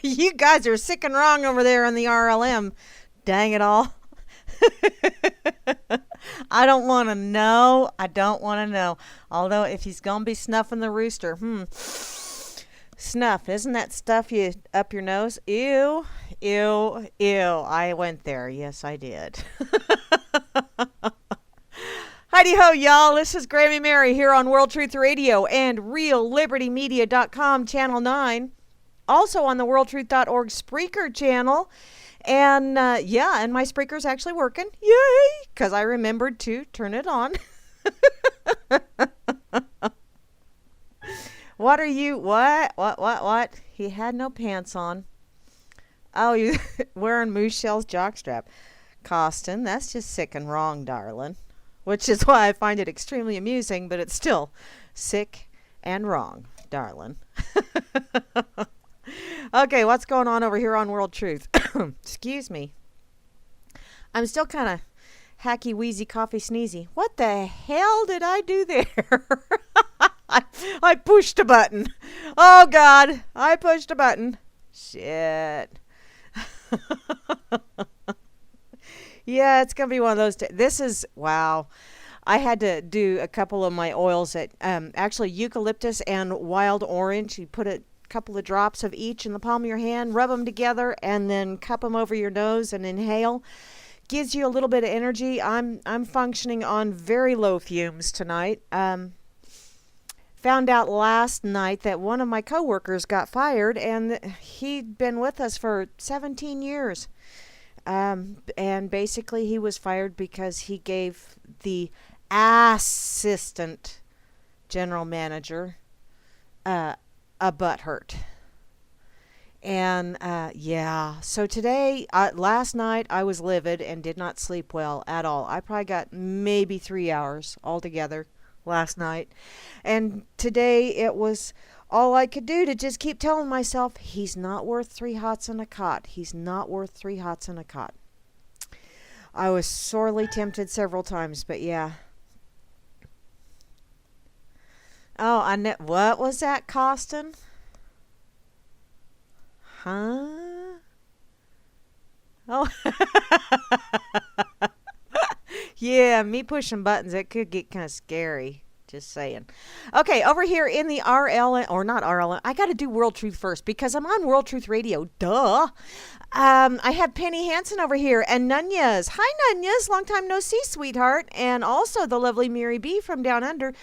You guys are sick and wrong over there in the RLM. Dang it all. I don't want to know. I don't want to know. Although, if he's going to be snuffing the rooster, snuff, isn't that stuff you up your nose? Ew, ew, ew. I went there. Yes, I did. Heidi ho, y'all. This is Grammy Mary here on World Truth Radio and RealLibertyMedia.com, Channel 9. Also on the WorldTruth.org Spreaker channel. And and my Spreaker's actually working. Yay! Because I remembered to turn it on. What are you? What? He had no pants on. Oh, you wearing Moose Shell's jockstrap. Costin, that's just sick and wrong, darling. Which is why I find it extremely amusing, but it's still sick and wrong, darling. Okay, what's going on over here on World Truth? Excuse me. I'm still kind of hacky, wheezy, coughy, sneezy. What the hell did I do there? I pushed a button. Oh, God. I pushed a button. Shit. Yeah, it's going to be one of those. This is, wow. I had to do a couple of my oils that actually eucalyptus and wild orange. You put a couple of drops of each in the palm of your hand, rub them together, and then cup them over your nose and inhale. Gives you a little bit of energy. I'm functioning on very low fumes tonight. Found out last night that one of my coworkers got fired, and he'd been with us for 17 years. And basically he was fired because he gave the assistant general manager a butt hurt. And so today, last night I was livid and did not sleep well at all. I probably got maybe 3 hours altogether last night. And today it was all I could do to just keep telling myself, he's not worth 3 hots and a cot. He's not worth 3 hots and a cot. I was sorely tempted several times, but yeah. Oh, what was that, Costin? Huh? Oh. Yeah, me pushing buttons, it could get kind of scary. Just saying. Okay, over here in the RLN, or not RLN, I got to do World Truth first because I'm on World Truth Radio. Duh. I have Penny Hansen over here and Nunez. Hi, Nunez. Long time no see, sweetheart. And also the lovely Mary B from Down Under.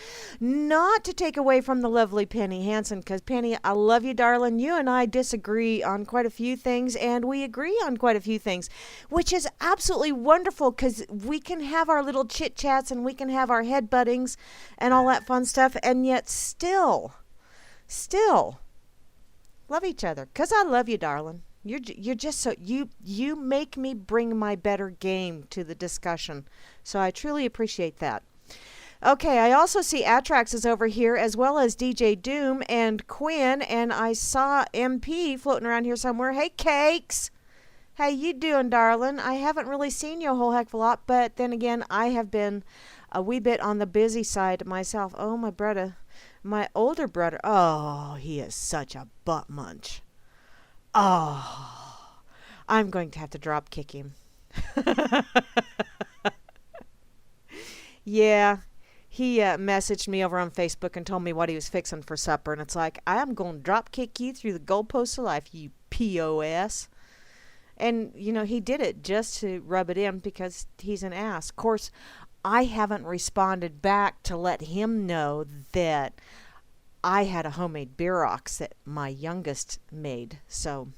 Not to take away from the lovely Penny Hansen, because Penny, I love you, darling. You and I disagree on quite a few things, and we agree on quite a few things, which is absolutely wonderful because we can have our little chit-chats and we can have our headbuttings and all that fun stuff, and yet still love each other, because I love you, darling. You're just so, you make me bring my better game to the discussion. So I truly appreciate that. Okay, I also see Atrax is over here, as well as DJ Doom and Quinn, and I saw MP floating around here somewhere. Hey, Cakes! How you doing, darling? I haven't really seen you a whole heck of a lot, but then again, I have been a wee bit on the busy side myself. Oh, my brother. My older brother. Oh, he is such a butt munch. Oh, I'm going to have to drop kick him. Yeah, he messaged me over on Facebook and told me what he was fixing for supper. And it's like, I am going to drop kick you through the goalposts of life, you POS. And, you know, he did it just to rub it in because he's an ass. Of course, I haven't responded back to let him know that I had a homemade Birox that my youngest made. So,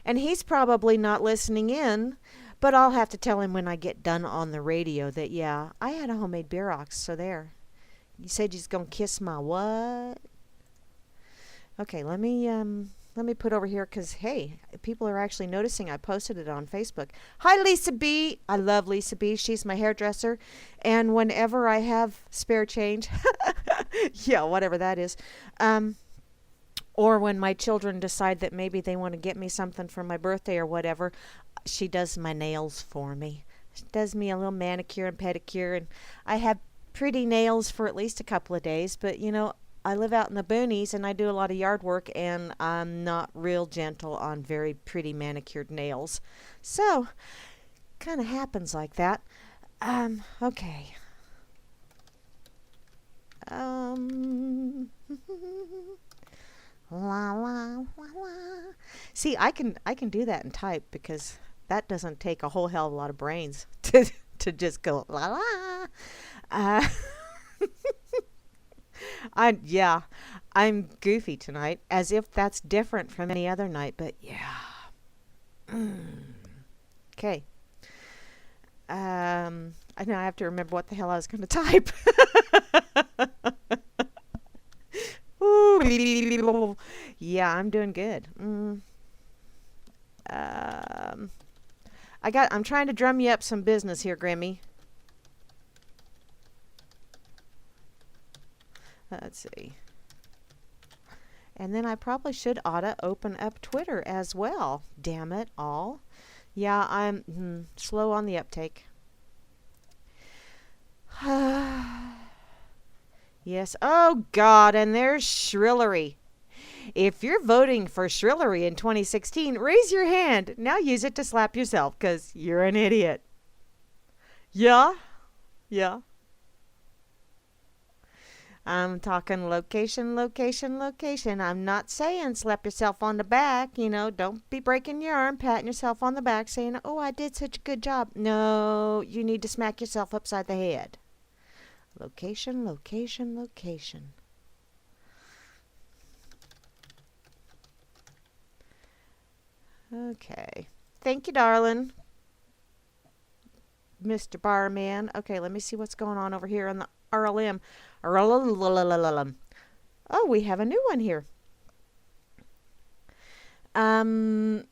and he's probably not listening in, but I'll have to tell him when I get done on the radio that, yeah, I had a homemade Birox. So there. You said he's going to kiss my what? Okay, let me put over here because, hey, people are actually noticing I posted it on Facebook. Hi, Lisa B. I love Lisa B. She's my hairdresser. And whenever I have spare change, yeah, whatever that is, or when my children decide that maybe they want to get me something for my birthday or whatever, she does my nails for me. She does me a little manicure and pedicure. And I have pretty nails for at least a couple of days. But, you know, I live out in the boonies and I do a lot of yard work, and I'm not real gentle on very pretty manicured nails. So, kind of happens like that. Okay. Um, la la la la. See, I can do that in type because that doesn't take a whole hell of a lot of brains to just go la la. Uh, yeah, I'm goofy tonight, as if that's different from any other night. But yeah. Okay. I know I have to remember what the hell I was going to type. Ooh. Yeah, I'm doing good. I'm trying to drum you up some business here, Grammy. Let's see. And then I probably should oughta open up Twitter as well. Damn it all. Yeah, I'm slow on the uptake. Yes. Oh, God, and there's Shrillery. If you're voting for Shrillery in 2016, raise your hand. Now use it to slap yourself, 'cause you're an idiot. Yeah? Yeah. I'm talking location, location, location. I'm not saying slap yourself on the back. Don't be breaking your arm, patting yourself on the back, saying, oh, I did such a good job. No, you need to smack yourself upside the head. Location, location, location. Okay. Thank you, darling. Mr. Barman. Okay, let me see what's going on over here on the RLM. Oh, we have a new one here. Oh,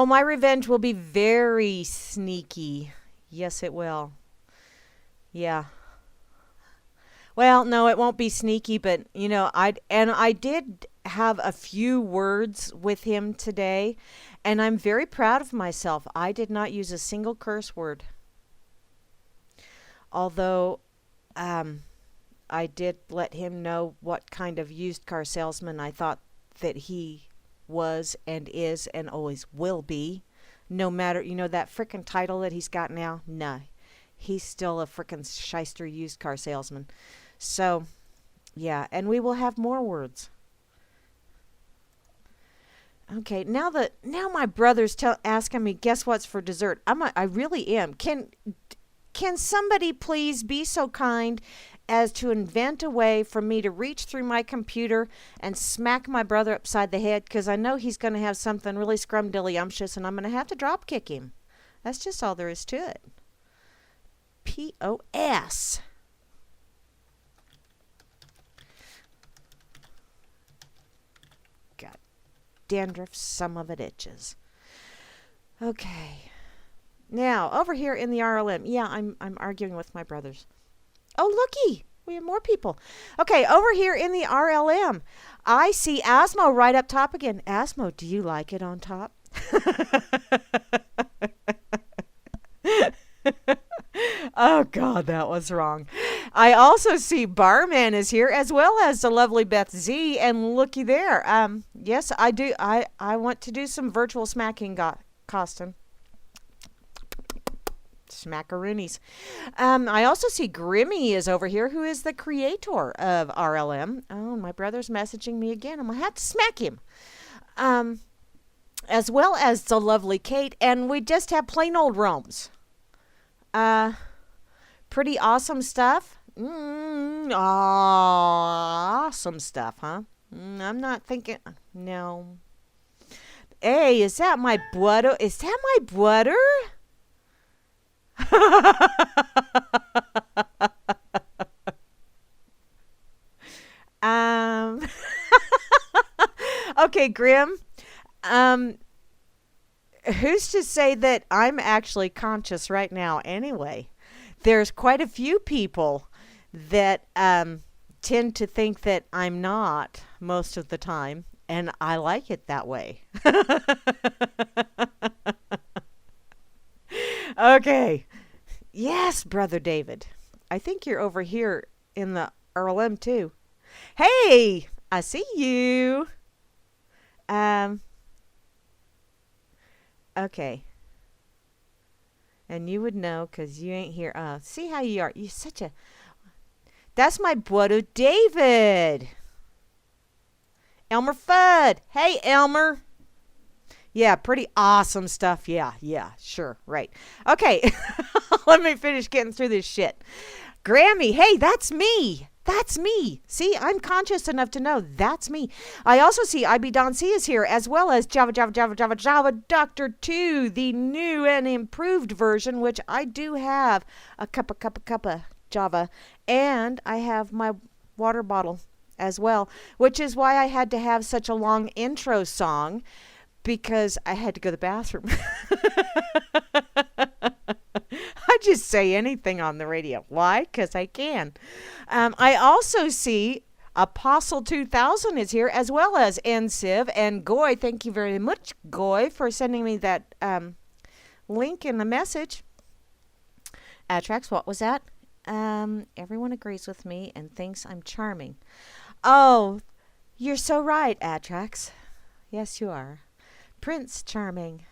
my revenge will be very sneaky. Yes, it will. Yeah. Well, no, it won't be sneaky, but I did have a few words with him today, and I'm very proud of myself. I did not use a single curse word. Although I did let him know what kind of used car salesman I thought that he was and is and always will be. No matter, that frickin' title that he's got now, nah. He's still a frickin' shyster used car salesman. So, yeah, and we will have more words. Okay, now my brother's asking me, guess what's for dessert? I really am. Can somebody please be so kind as to invent a way for me to reach through my computer and smack my brother upside the head? Because I know he's going to have something really scrumdiddlyumptious, and I'm going to have to drop kick him. That's just all there is to it. POS. Got dandruff, some of it itches. Okay. Now, over here in the RLM. Yeah, I'm arguing with my brothers. Oh, looky. We have more people. Okay, over here in the RLM, I see Asmo right up top again. Asmo, do you like it on top? Oh, God, that was wrong. I also see Barman is here, as well as the lovely Beth Z. And looky there. Yes, I do. I want to do some virtual smacking, Costin. Smackaroonies. I also see Grimmy is over here, who is the creator of RLM. Oh, my brother's messaging me again. I'm going to have to smack him. As well as the lovely Kate. And we just have plain old Rome's. Pretty awesome stuff. Awesome stuff, huh? I'm not thinking. No. Hey, is that my butter? Is that my butter? Okay, Grim. Who's to say that I'm actually conscious right now anyway? There's quite a few people that tend to think that I'm not most of the time, and I like it that way. Okay. Yes, Brother David. I think you're over here in the Earl M too. Hey, I see you. Um, okay. And you would know because you ain't here. See how you are. You're such a. That's my brother David. Elmer Fudd. Hey, Elmer. Yeah, pretty awesome stuff. Yeah, sure, right. Okay, let me finish getting through this shit. Grammy, hey, that's me. That's me. See, I'm conscious enough to know that's me. I also see IB Don C is here, as well as Java Doctor 2, the new and improved version, which I do have a cup of Java. And I have my water bottle as well, which is why I had to have such a long intro song because I had to go to the bathroom. I just say anything on the radio. Why? Because I can. I also see Apostle 2000 is here, as well as NCiv and Goy. Thank you very much, Goy, for sending me that link in the message. Atrax, what was that? Everyone agrees with me and thinks I'm charming. Oh, you're so right, Atrax. Yes, you are. Prince Charming.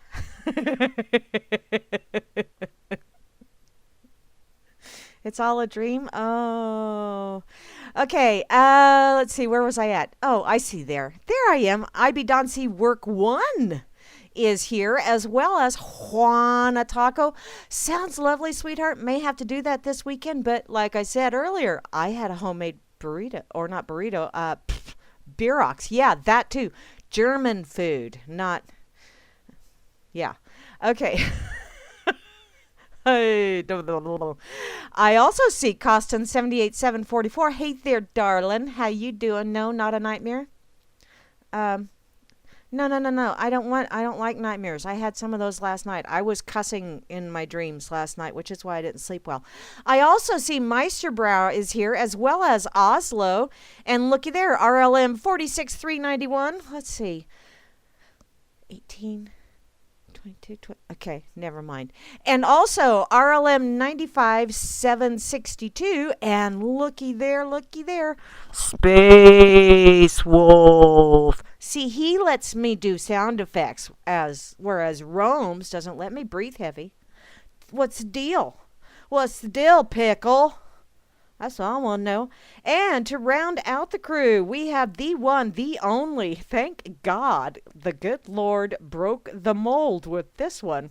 It's all a dream? Oh. Okay, let's see. Where was I at? Oh, I see there. There I am. IB Don C Work 1 is here, as well as Juana Taco. Sounds lovely, sweetheart. May have to do that this weekend, but like I said earlier, I had a homemade burrito, or not burrito, Bierox. Yeah, that too. German food, not... Yeah. Okay. I also see Costin 78744. Hey there, darling. How you doing? No, not a nightmare. No. I don't like nightmares. I had some of those last night. I was cussing in my dreams last night, which is why I didn't sleep well. I also see Meisterbrow is here, as well as Oslo. And looky there, RLM 46391. Let's see. 18. 22, okay, never mind. And also RLM 95762, and looky there, Space Wolf. See, he lets me do sound effects, whereas Rome's doesn't let me breathe heavy. What's the deal? What's the deal, Pickle? That's all I want to know. And to round out the crew, we have the one, the only. Thank God the good Lord broke the mold with this one.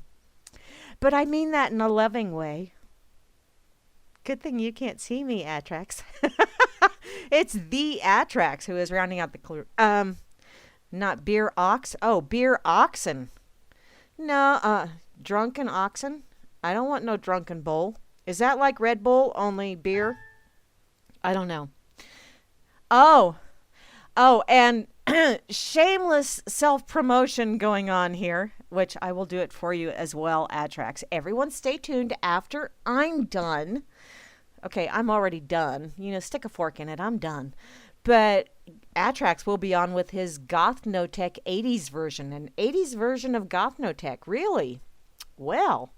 But I mean that in a loving way. Good thing you can't see me, Atrax. It's the Atrax who is rounding out the crew. Not Beer Ox. Oh, Beer Oxen. No, Drunken Oxen. I don't want no drunken bull. Is that like Red Bull, only beer? I don't know. Oh, and shameless self-promotion going on here, which I will do it for you as well, Atrax. Everyone stay tuned after I'm done. Okay, I'm already done. Stick a fork in it. I'm done. But Atrax will be on with his Gothnotech 80s version. An 80s version of Gothnotech. Really? Well,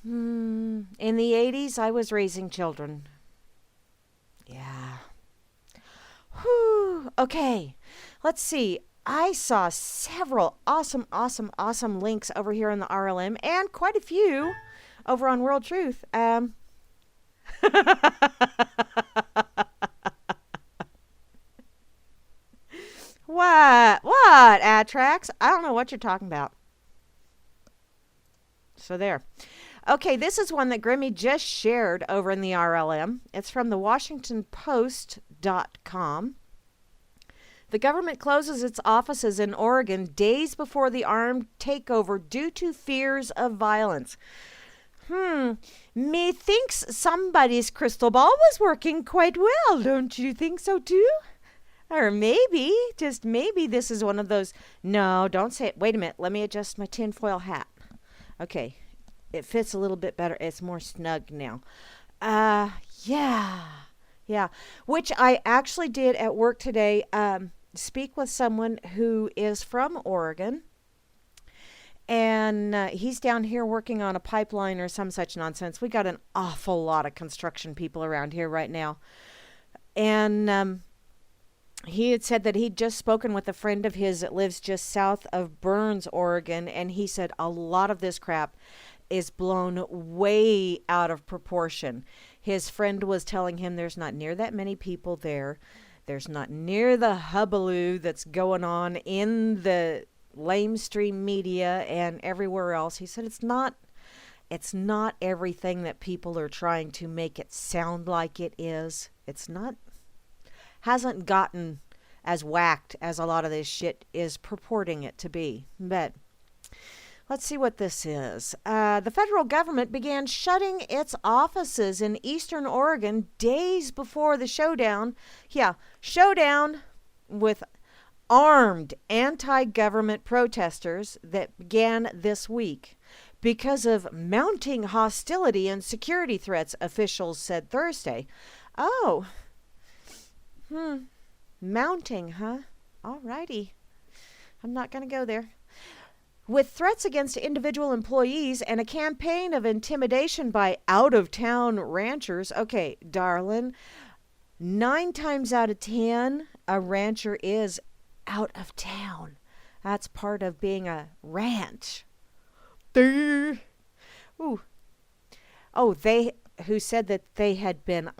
in the 80s, I was raising children. Yeah. Whew. Okay. Let's see. I saw several awesome links over here on the RLM and quite a few over on World Truth. What, Atrax? I don't know what you're talking about. So there. Okay, this is one that Grammy just shared over in the RLM. It's from the WashingtonPost.com. The government closes its offices in Oregon days before the armed takeover due to fears of violence. Methinks somebody's crystal ball was working quite well, don't you think so too? Or maybe, just maybe, this is one of those... No, don't say it. Wait a minute. Let me adjust my tinfoil hat. Okay. It fits a little bit better. It's more snug now. Yeah. Which I actually did at work today. Speak with someone who is from Oregon. And he's down here working on a pipeline or some such nonsense. We got an awful lot of construction people around here right now. And he had said that he'd just spoken with a friend of his that lives just south of Burns, Oregon, and he said a lot of this crap is blown way out of proportion. His friend was telling him there's not near that many people there. There's not near the hullabaloo that's going on in the lamestream media and everywhere else. He said it's not everything that people are trying to make it sound like it is. It's not, hasn't gotten as whacked as a lot of this shit is purporting it to be. But let's see what this is. The federal government began shutting its offices in eastern Oregon days before the showdown. Yeah, showdown with armed anti-government protesters that began this week because of mounting hostility and security threats, officials said Thursday. Oh, mounting, huh? Alrighty. I'm not going to go there. With threats against individual employees and a campaign of intimidation by out-of-town ranchers. Okay, darling, 9 times out of 10, a rancher is out of town. That's part of being a ranch. Ooh. Oh, they who said that they had been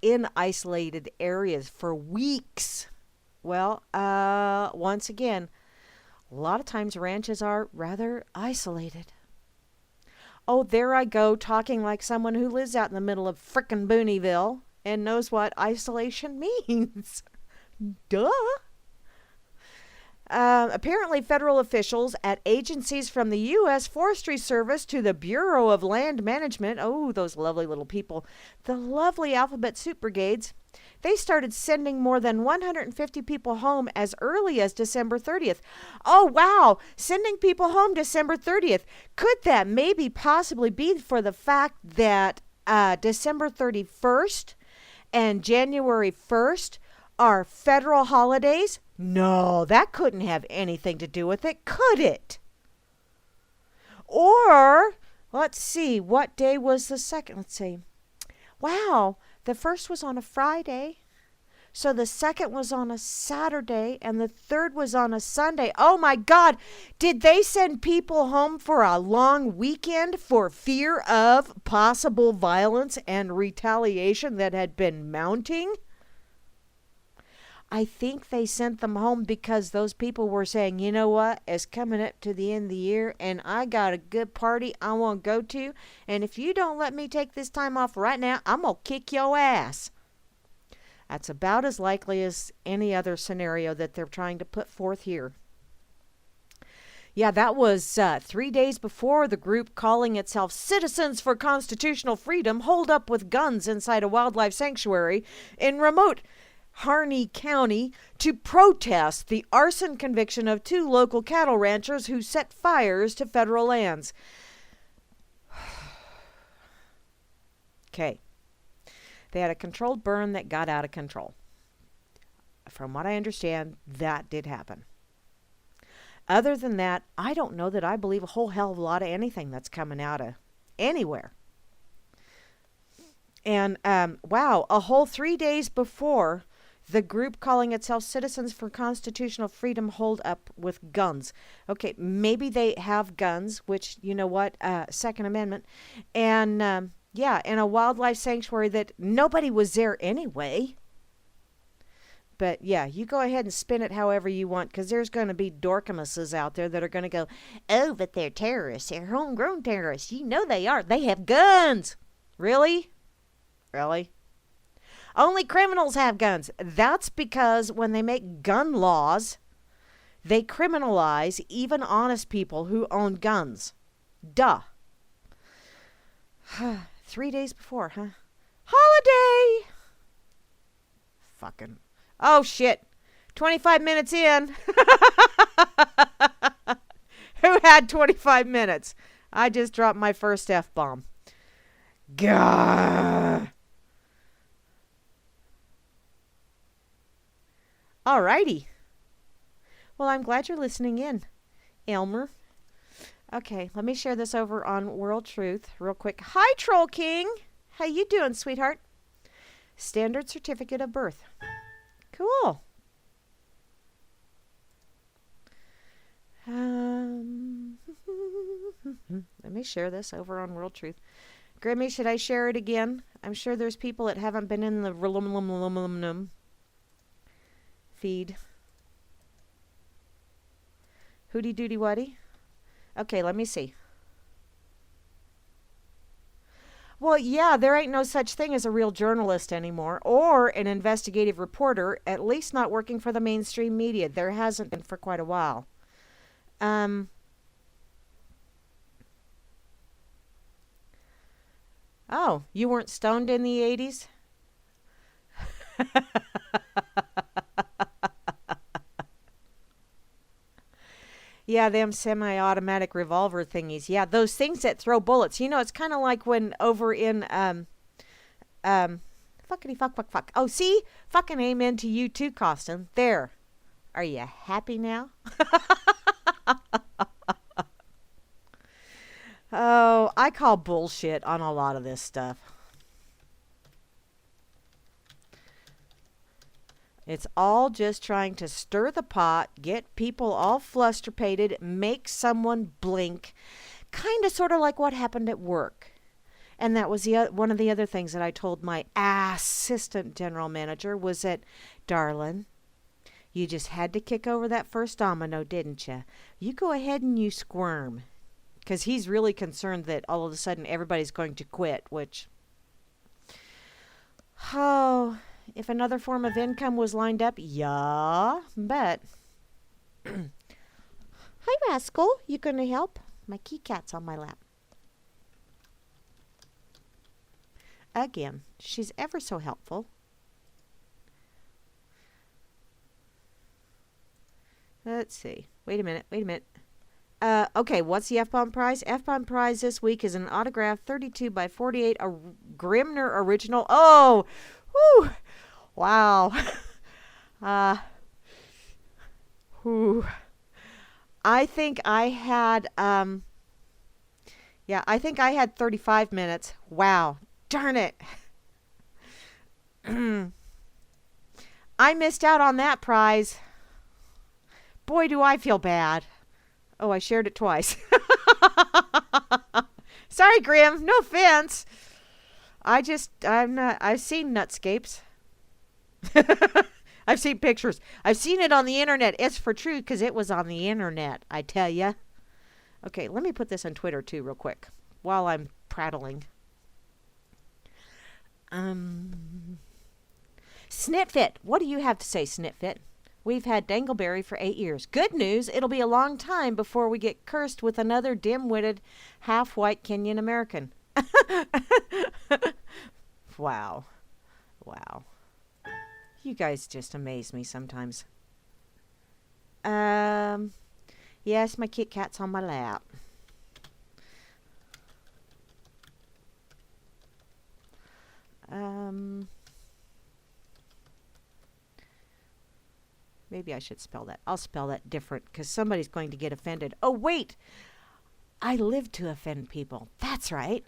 in isolated areas for weeks. Well, once again, a lot of times ranches are rather isolated. Oh, there I go talking like someone who lives out in the middle of frickin' Booneyville and knows what isolation means. Duh. Apparently, federal officials at agencies from the U.S. Forestry Service to the Bureau of Land Management, oh, those lovely little people, the lovely alphabet soup brigades, they started sending more than 150 people home as early as December 30th. Oh, wow, sending people home December 30th. Could that maybe possibly be for the fact that December 31st and January 1st are federal holidays? No, that couldn't have anything to do with it, could it? Or, let's see, what day was the second? Let's see. Wow, the first was on a Friday. So the second was on a Saturday, and the third was on a Sunday. Oh my God, did they send people home for a long weekend for fear of possible violence and retaliation that had been mounting? I think they sent them home because those people were saying, you know what, it's coming up to the end of the year and I got a good party I want to go to. And if you don't let me take this time off right now, I'm going to kick your ass. That's about as likely as any other scenario that they're trying to put forth here. Yeah, that was 3 days before the group calling itself Citizens for Constitutional Freedom holed up with guns inside a wildlife sanctuary in remote Harney County to protest the arson conviction of 2 local cattle ranchers who set fires to federal lands. Okay. They had a controlled burn that got out of control. From what I understand, that did happen. Other than that, I don't know that I believe a whole hell of a lot of anything that's coming out of anywhere. And, wow, a whole 3 days before, the group calling itself Citizens for Constitutional Freedom holed up with guns. Okay, maybe they have guns, which, you know what, Second Amendment. And, yeah, in a wildlife sanctuary that nobody was there anyway. But, yeah, you go ahead and spin it however you want, because there's going to be dorkamuses out there that are going to go, oh, but they're terrorists. They're homegrown terrorists. You know they are. They have guns. Really? Really? Only criminals have guns. That's because when they make gun laws, they criminalize even honest people who own guns. Duh. 3 days before, huh? Holiday! Fucking. Oh, shit. 25 minutes in. Who had 25 minutes? I just dropped my first F-bomb. Gah. Alrighty. Well, I'm glad you're listening in, Elmer. Okay, let me share this over on World Truth real quick. Hi, Troll King. How you doing, sweetheart? Standard certificate of birth. Cool. Let me share this over on World Truth. Grammy, should I share it again? I'm sure there's people that haven't been in the feed. Hooty doody waddy. Okay, let me see. Well, yeah, there ain't no such thing as a real journalist anymore, or an investigative reporter, at least not working for the mainstream media. There hasn't been for quite a while. Oh, you weren't stoned in the 80s? Yeah, them semi-automatic revolver thingies. Yeah, those things that throw bullets. You know, it's kind of like when over in fuckity fuck. Oh, see, fucking amen to you too, Costin. There. Are you happy now? Oh, I call bullshit on a lot of this stuff. It's all just trying to stir the pot, get people all flusterpated, make someone blink. Kind of sort of like what happened at work. And that was one of the other things that I told my assistant general manager was that, darling, you just had to kick over that first domino, didn't you? You go ahead and you squirm. Because he's really concerned that all of a sudden everybody's going to quit, which... Oh... If another form of income was lined up, yeah, bet. Hi, Rascal. You gonna help? My kitty cat's on my lap. Again, she's ever so helpful. Let's see. Wait a minute. Okay, what's the F-Bomb prize? F-Bomb prize this week is an autographed 32 by 48 Grimner original. Oh! Whew! Wow. Whew. I think I had, I think I had 35 minutes. Wow. Darn it. I missed out on that prize. Boy, do I feel bad. Oh, I shared it twice. Sorry, Grim. No offense. I've seen Nutscapes. I've seen pictures. I've seen it on the internet. It's for true because it was on the internet, I tell ya. Okay, let me put this on Twitter too real quick while I'm prattling. Snitfit. What do you have to say, Snitfit? We've had Dangleberry for 8 years. Good news, it'll be a long time before we get cursed with another dim-witted, half-white Kenyan American. Wow. You guys just amaze me sometimes. Yes, my Kit Kat's on my lap. Maybe I should spell that. I'll spell that different because somebody's going to get offended. Oh, wait! I live to offend people. That's right.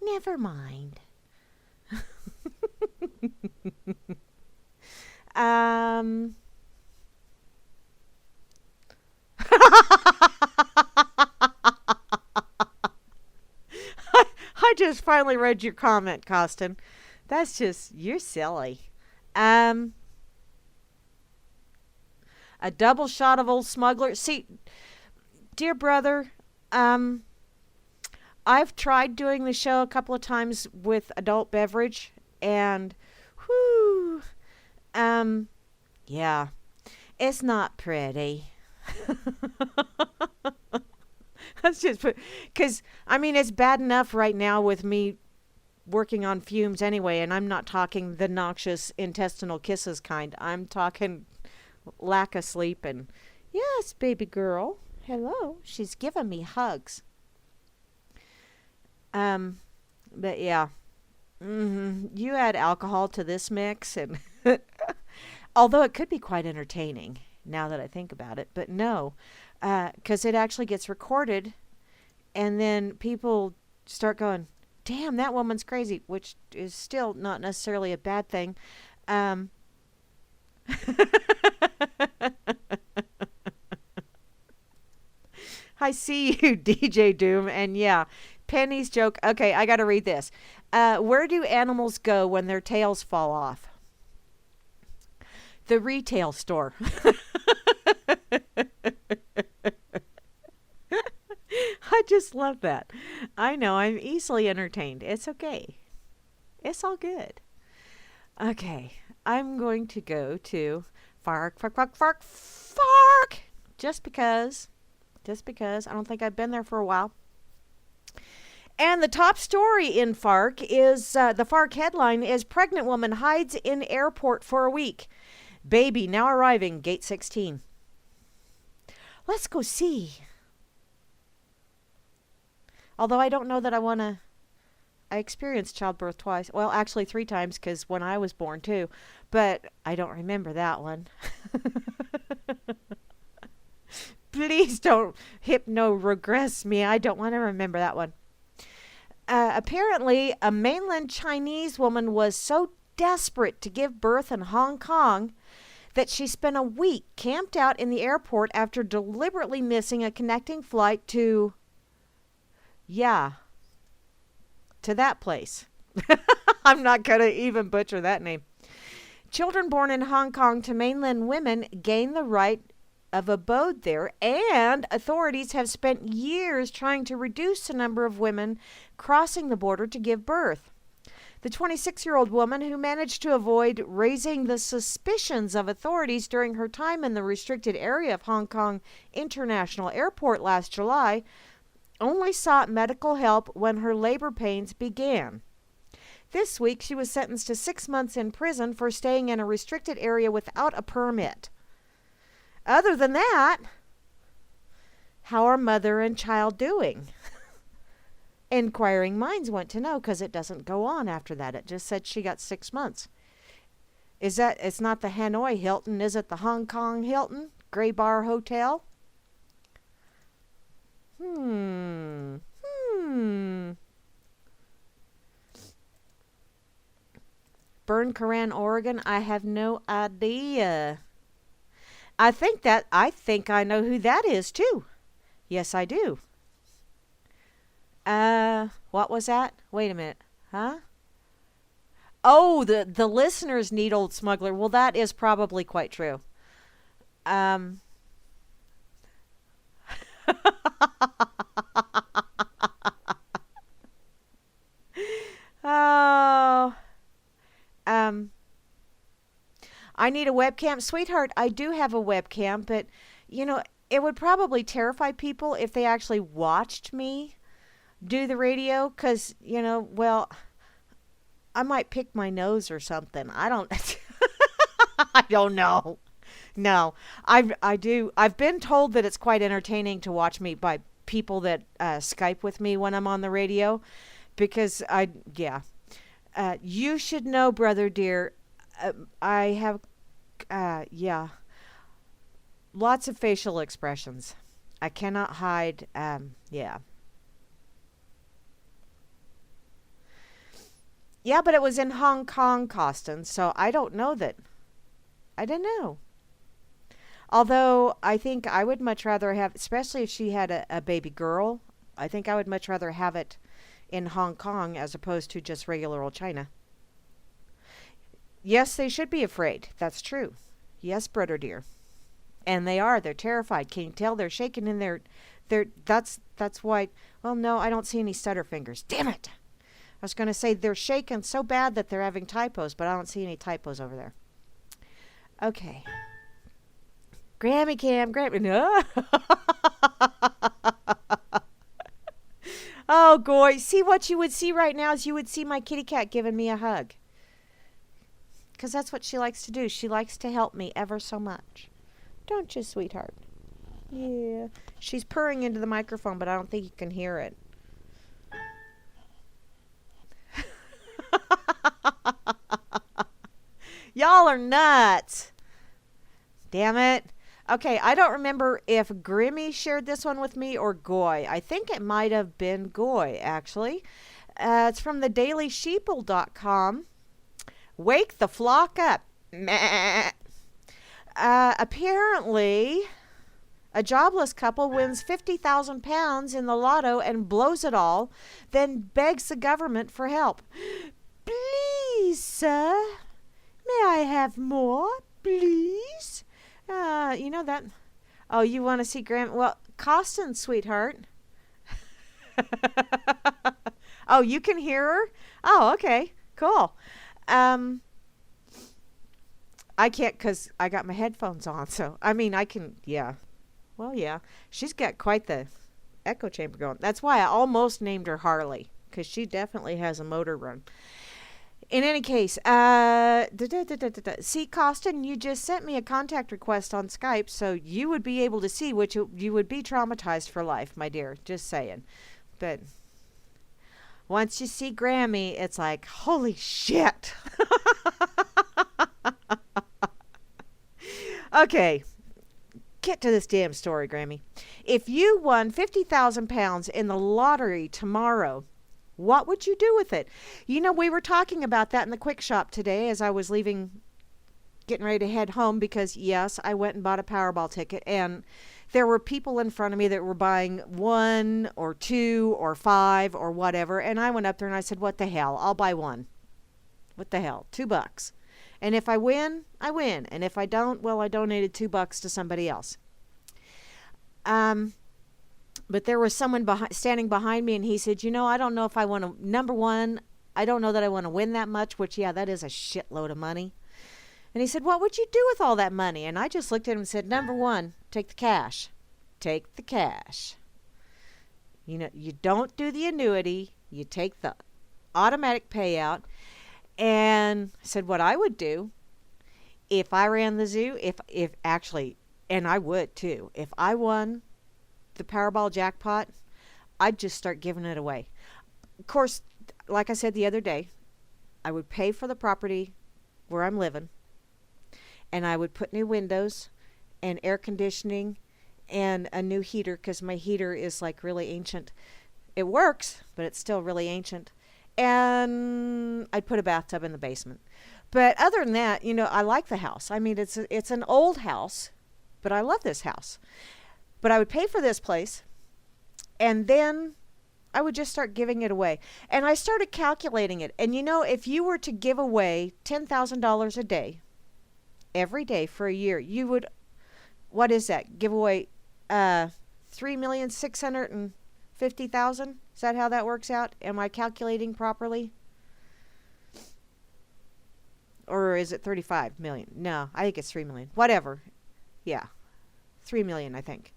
Never mind. I just finally read your comment, Costin. That's just, you're silly. A double shot of Old Smuggler. See, dear brother, I've tried doing the show a couple of times with adult beverage, and whoo, yeah, it's not pretty. That's just because it's bad enough right now with me working on fumes anyway, and I'm not talking the noxious intestinal kisses kind. I'm talking lack of sleep and yes, baby girl, hello. She's giving me hugs. But yeah, you add alcohol to this mix, and although it could be quite entertaining now that I think about it, but no, because it actually gets recorded, and then people start going, damn, that woman's crazy, which is still not necessarily a bad thing. Um, I see you, DJ Doom. And yeah, Penny's joke. Okay, I got to read this. Where do animals go when their tails fall off? The retail store. I just love that. I know, I'm easily entertained. It's okay. It's all good. Okay, I'm going to go to Fark, Fark, Fark, Fark, Fark. Just because. Just because. I don't think I've been there for a while. And the top story in Fark is, the Fark headline is Pregnant Woman Hides in Airport for a Week. Baby now arriving, Gate 16. Let's go see. Although I don't know that I want to. I experienced childbirth twice. Well, actually 3 times, because when I was born too. But I don't remember that one. Please don't hypno-regress me. I don't want to remember that one. Apparently, a mainland Chinese woman was so desperate to give birth in Hong Kong that she spent a week camped out in the airport after deliberately missing a connecting flight to... Yeah. To that place. I'm not going to even butcher that name. Children born in Hong Kong to mainland women gain the right of abode there, and authorities have spent years trying to reduce the number of women crossing the border to give birth. The 26-year-old woman, who managed to avoid raising the suspicions of authorities during her time in the restricted area of Hong Kong International Airport last July, only sought medical help when her labor pains began. This week, she was sentenced to 6 months in prison for staying in a restricted area without a permit. Other than that, how are mother and child doing? Inquiring minds want to know, because it doesn't go on after that. It just said she got 6 months. It's not the Hanoi Hilton, is it the Hong Kong Hilton? Gray Bar Hotel? Bern Coran, Oregon? I have no idea. I think I know who that is too. Yes, I do. What was that? Wait a minute. Huh? Oh, the listeners need Old Smuggler. Well, that is probably quite true. Oh. I need a webcam. Sweetheart, I do have a webcam, but, it would probably terrify people if they actually watched me do the radio, because, well, I might pick my nose or something. I don't, I don't know. No, I've been told that it's quite entertaining to watch me by people that Skype with me when I'm on the radio, because you should know, brother dear, I have, lots of facial expressions. I cannot hide, Yeah, but it was in Hong Kong, Costin, so I don't know that. I don't know. Although I think I would much rather have, especially if she had a baby girl, I think I would much rather have it in Hong Kong as opposed to just regular old China. Yes, they should be afraid. That's true. Yes, brother dear. And they are. They're terrified. Can you tell they're shaking in that's why. Well, no, I don't see any stutter fingers. Damn it. I was going to say they're shaking so bad that they're having typos, but I don't see any typos over there. Okay. Grammy cam, Grammy. No. Oh, boy. See, what you would see right now is you would see my kitty cat giving me a hug. Because that's what she likes to do. She likes to help me ever so much. Don't you, sweetheart? Yeah. She's purring into the microphone, but I don't think you can hear it. Y'all are nuts. Damn it. Okay, I don't remember if Grimmy shared this one with me or Goy. I think it might have been Goy, actually. It's from the dailysheeple.com. Wake the flock up. Meh. Apparently, a jobless couple wins 50,000 pounds in the lotto and blows it all, then begs the government for help. Please, sir, may I have more, please? You know that. Oh, you want to see Grammy? Well, Costin, sweetheart. Oh, you can hear her? Oh, okay. Cool. I can't because I got my headphones on. So, I mean, I can, yeah. Well, yeah. She's got quite the echo chamber going. That's why I almost named her Harley, because she definitely has a motor run. In any case, see, Costin, you just sent me a contact request on Skype, so you would be able to see which you would be traumatized for life, my dear. Just saying. But once you see Grammy, it's like, holy shit. Okay. Get to this damn story, Grammy. If you won 50,000 pounds in the lottery tomorrow, what would you do with it? You know, we were talking about that in the quick shop today as I was leaving, getting ready to head home because, yes, I went and bought a Powerball ticket, and there were people in front of me that were buying 1 or 2 or 5 or whatever, and I went up there and I said, what the hell? I'll buy 1. What the hell? $2. And if I win, I win. And if I don't, well, I donated $2 to somebody else. But there was someone standing behind me, and he said, you know, I don't know if I want to, number one, I don't know that I want to win that much, which, yeah, that is a shitload of money. And he said, what would you do with all that money? And I just looked at him and said, number one, take the cash. Take the cash. You know, you don't do the annuity. You take the automatic payout. And I said, what I would do if I ran the zoo, if actually, and I would too, if I won the Powerball jackpot, I'd just start giving it away. Of course, like I said the other day, I would pay for the property where I'm living, and I would put new windows and air conditioning and a new heater, because my heater is like really ancient. It works, but it's still really ancient. And I'd put a bathtub in the basement. But other than that, you know, I like the house. I mean, it's an old house, but I love this house. But I would pay for this place, and then I would just start giving it away. And I started calculating it. And, you know, if you were to give away $10,000 a day, every day for a year, you would, what is that? Give away 3,650,000? Is that how that works out? Am I calculating properly? Or is it 35 million? No, I think it's 3 million. Whatever. Yeah. 3 million, I think.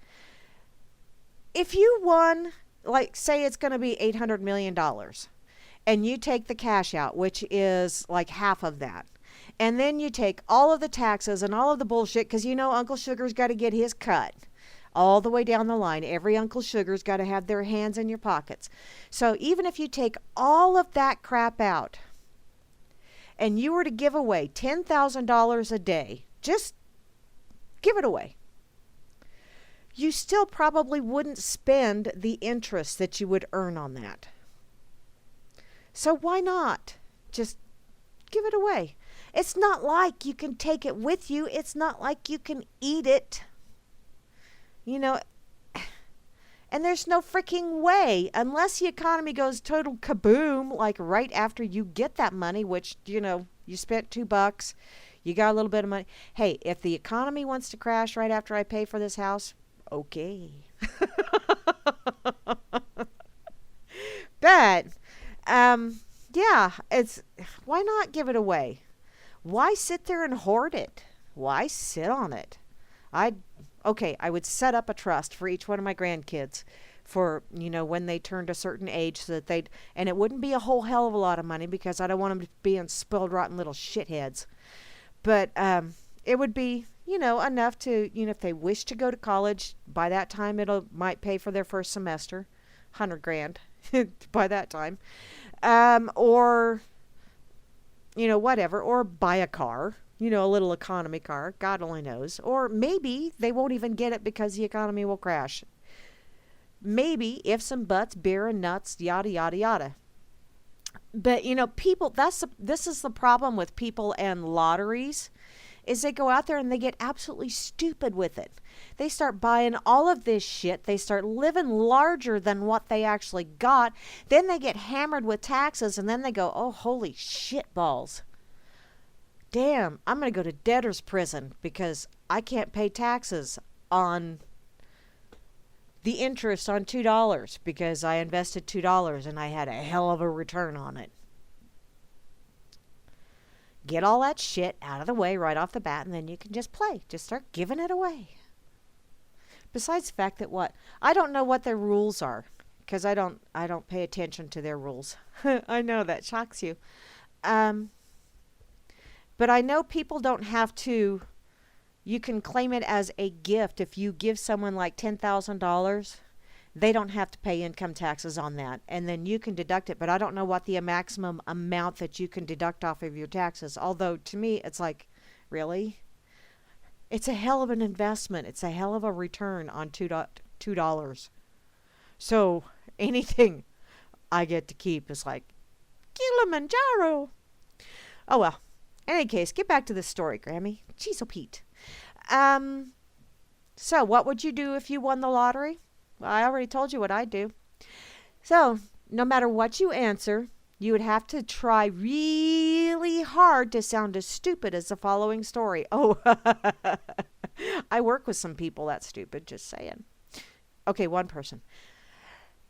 If you won, like, say it's going to be $800 million, and you take the cash out, which is like half of that, and then you take all of the taxes and all of the bullshit, because you know Uncle Sugar's got to get his cut. All the way down the line, every Uncle Sugar's got to have their hands in your pockets. So even if you take all of that crap out, and you were to give away $10,000 a day, just give it away, you still probably wouldn't spend the interest that you would earn on that. So why not just give it away? It's not like you can take it with you. It's not like you can eat it. You know, and there's no freaking way, unless the economy goes total kaboom, like right after you get that money, which, you know, you spent $2, you got a little bit of money. Hey, if the economy wants to crash right after I pay for this house, okay. But, yeah, why not give it away? Why sit there and hoard it? Why sit on it? I would set up a trust for each one of my grandkids for, you know, when they turned a certain age, so that and it wouldn't be a whole hell of a lot of money, because I don't want them to be in spoiled, rotten little shitheads. But it would be, you know, enough to, you know, if they wish to go to college, by that time might pay for their first semester, $100,000 by that time, or, you know, whatever, or buy a car. You know, a little economy car, God only knows. Or maybe they won't even get it because the economy will crash. Maybe, ifs and buts, beer and nuts, yada, yada, yada. But people, this is the problem with people and lotteries, is they go out there and they get absolutely stupid with it. They start buying all of this shit. They start living larger than what they actually got. Then they get hammered with taxes, and then they go, "Oh, holy shit balls. Damn, I'm going to go to debtor's prison because I can't pay taxes on the interest on $2 because I invested $2 and I had a hell of a return on it." Get all that shit out of the way right off the bat, and then you can just play. Just start giving it away. Besides the fact that I don't know what their rules are, because I don't pay attention to their rules. I know that shocks you. But I know people don't have to. You can claim it as a gift. If you give someone like $10,000, they don't have to pay income taxes on that. And then you can deduct it. But I don't know what the maximum amount that you can deduct off of your taxes. Although to me, it's like, really? It's a hell of an investment. It's a hell of a return on $2. So anything I get to keep is like Kilimanjaro. Oh well. In any case, get back to the story, Grammy. Jeez, oh Pete. So what would you do if you won the lottery? Well, I already told you what I'd do. So no matter what you answer, you would have to try really hard to sound as stupid as the following story. Oh, I work with some people that's stupid, just saying. Okay, one person.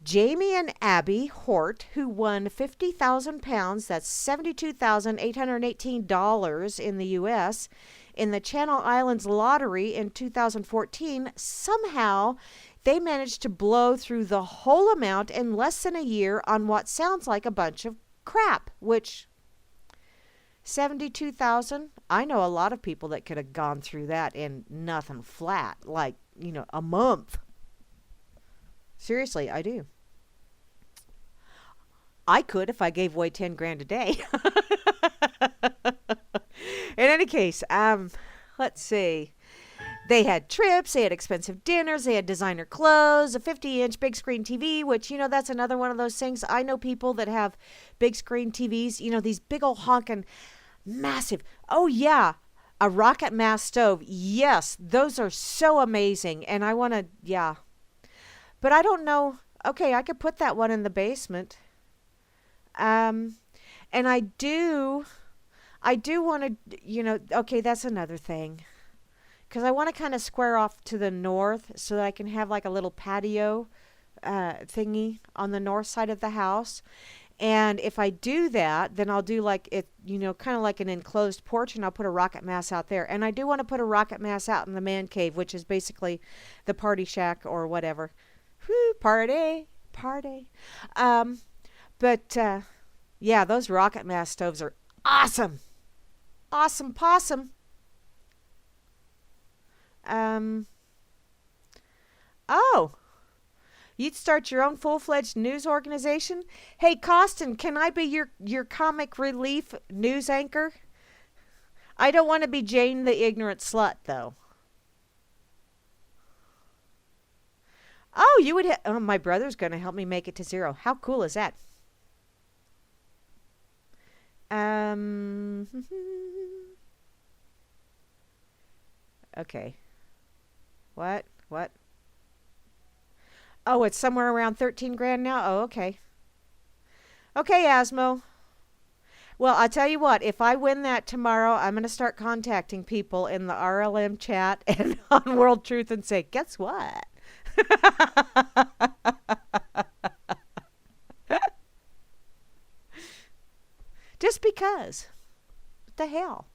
Jamie and Abby Hort, who won 50,000 pounds, that's $72,818 in the U.S., in the Channel Islands lottery in 2014, somehow they managed to blow through the whole amount in less than a year on what sounds like a bunch of crap, which 72,000, I know a lot of people that could have gone through that in nothing flat, like, a month. Seriously, I do. I could if I gave away 10 grand a day. In any case, let's see. They had trips, they had expensive dinners, they had designer clothes, a 50-inch big screen TV, which, that's another one of those things. I know people that have big screen TVs, these big old honking, massive. Oh, yeah, a rocket mass stove. Yes, those are so amazing. And I want to, yeah. But I don't know. Okay, I could put that one in the basement. And I do want to, okay, that's another thing. Because I want to kind of square off to the north so that I can have like a little patio thingy on the north side of the house. And if I do that, then I'll do like it, kind of like an enclosed porch, and I'll put a rocket mass out there. And I do want to put a rocket mass out in the man cave, which is basically the party shack or whatever. Whoo, party. But yeah, those rocket mass stoves are awesome. Awesome possum. Oh, you'd start your own full-fledged news organization? Hey, Costin, can I be your comic relief news anchor? I don't want to be Jane the ignorant slut, though. Oh, you would my brother's going to help me make it to zero. How cool is that? Okay. What? Oh, it's somewhere around 13 grand now? Oh, okay. Okay, Asmo. Well, I'll tell you what, if I win that tomorrow, I'm going to start contacting people in the RLM chat and on World Truth and say, guess what? Just because. What the hell?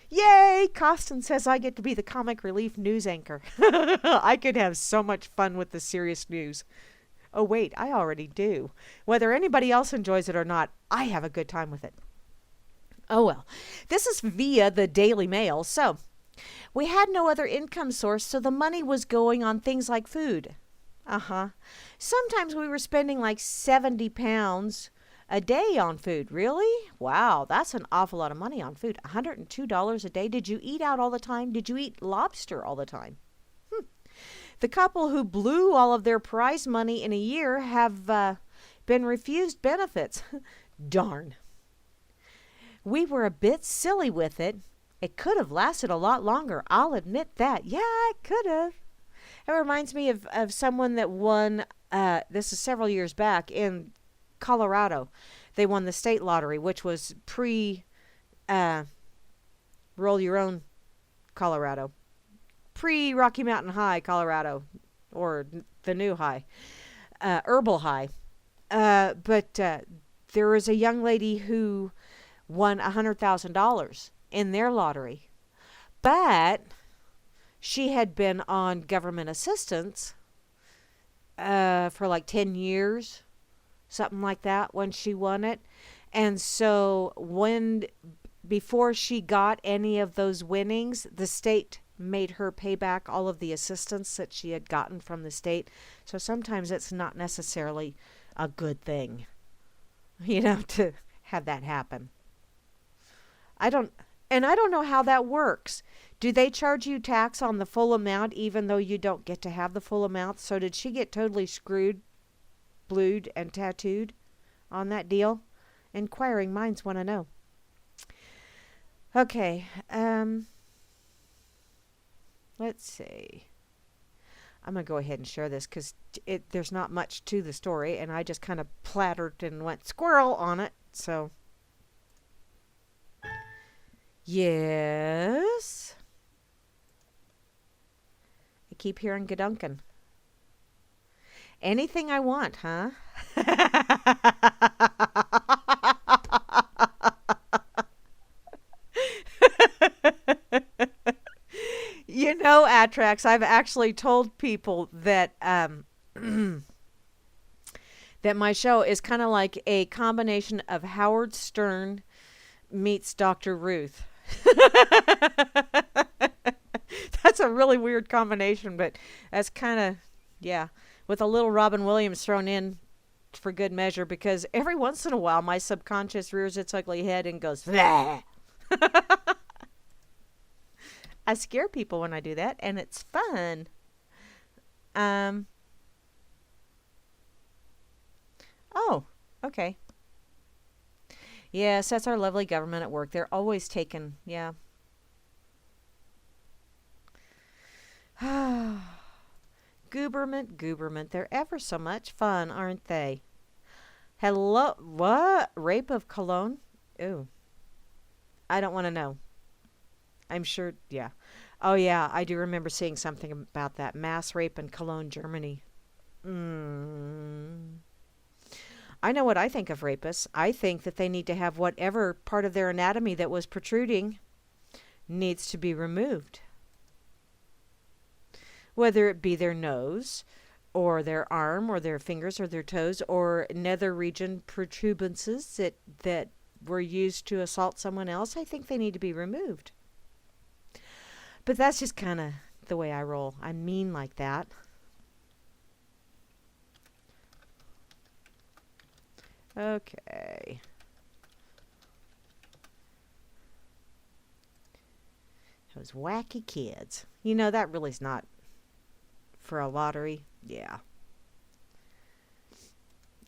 Yay! Costin says I get to be the comic relief news anchor. I could have so much fun with the serious news. Oh, wait, I already do. Whether anybody else enjoys it or not, I have a good time with it. Oh, well. This is via the Daily Mail. So, we had no other income source, so the money was going on things like food. Sometimes we were spending like 70 pounds a day on food. Really? Wow, that's an awful lot of money on food. $102 a day. Did you eat out all the time? Did you eat lobster all the time? The couple who blew all of their prize money in a year have been refused benefits. Darn. We were a bit silly with it. It could have lasted a lot longer. I'll admit that. Yeah, it could have. It reminds me of someone that won, this is several years back, in Colorado. They won the state lottery, which was roll your own Colorado. Pre-Rocky Mountain High, Colorado. Or the new high. Herbal High. But there was a young lady who won $100,000 in their lottery. But she had been on government assistance for like 10 years, something like that, when she won it. And so before she got any of those winnings, the state made her pay back all of the assistance that she had gotten from the state. So sometimes it's not necessarily a good thing, to have that happen. I don't know how that works. Do they charge you tax on the full amount even though you don't get to have the full amount? So did she get totally screwed, blued, and tattooed on that deal? Inquiring minds want to know. Okay, let's see. I'm going to go ahead and share this because there's not much to the story, and I just kind of plattered and went squirrel on it, so... Yes. I keep hearing Gadunkin. Anything I want, huh? Atrax, I've actually told people that that my show is kind of like a combination of Howard Stern meets Dr. Ruth. That's a really weird combination, but that's kind of, yeah, with a little Robin Williams thrown in for good measure, because every once in a while my subconscious rears its ugly head and goes, "Bleh." I scare people when I do that, and it's fun. Oh, okay. Yes, that's our lovely government at work. They're always taking, yeah. Gooberment. They're ever so much fun, aren't they? Hello, what? Rape of Cologne? Ooh. I don't want to know. I'm sure, yeah. Oh, yeah, I do remember seeing something about that. Mass rape in Cologne, Germany. I know what I think of rapists. I think that they need to have whatever part of their anatomy that was protruding needs to be removed. Whether it be their nose, or their arm, or their fingers, or their toes, or nether region protuberances that were used to assault someone else, I think they need to be removed. But that's just kind of the way I roll. I'm mean like that. Okay. Those wacky kids. That really is not for a lottery. Yeah.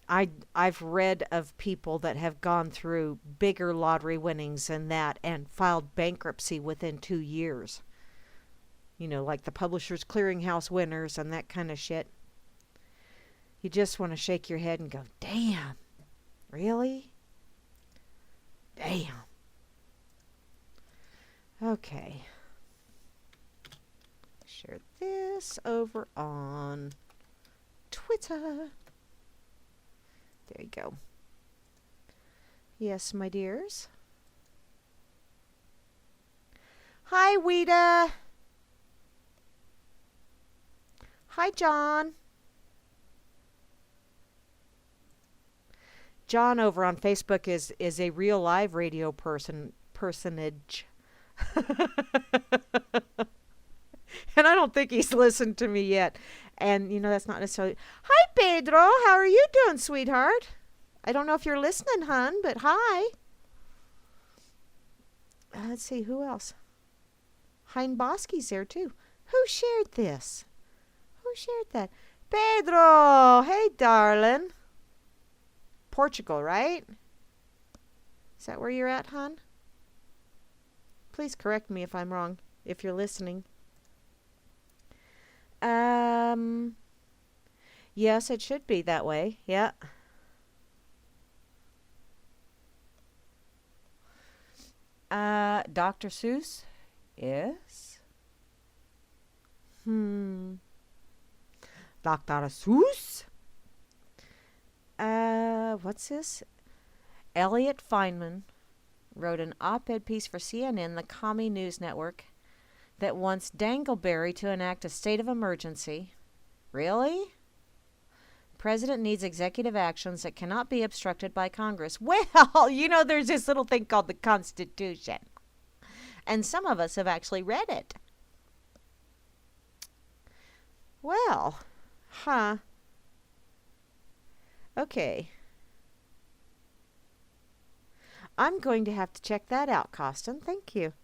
I've read of people that have gone through bigger lottery winnings than that and filed bankruptcy within 2 years. Like the Publishers Clearinghouse winners and that kind of shit. You just want to shake your head and go, damn. Really? Damn. Okay. Share this over on Twitter. There you go. Yes, my dears. Hi, Weta. Hi, John. John over on Facebook is a real live radio personage. And I don't think he's listened to me yet. And, that's not necessarily... Hi, Pedro. How are you doing, sweetheart? I don't know if you're listening, hon, but hi. Let's see, who else? Hein Bosky's there, too. Who shared this? Who shared that? Pedro! Hey, darling. Portugal, right? Is that where you're at, hon? Please correct me if I'm wrong, if you're listening. Yes, it should be that way. Yeah. Dr. Seuss? Yes. Dr. Seuss? What's this? Elliot Feynman wrote an op-ed piece for CNN, the Commie News Network, that wants Dangleberry to enact a state of emergency. Really? President needs executive actions that cannot be obstructed by Congress. Well, there's this little thing called the Constitution. And some of us have actually read it. Well, okay. I'm going to have to check that out, Costin. Thank you.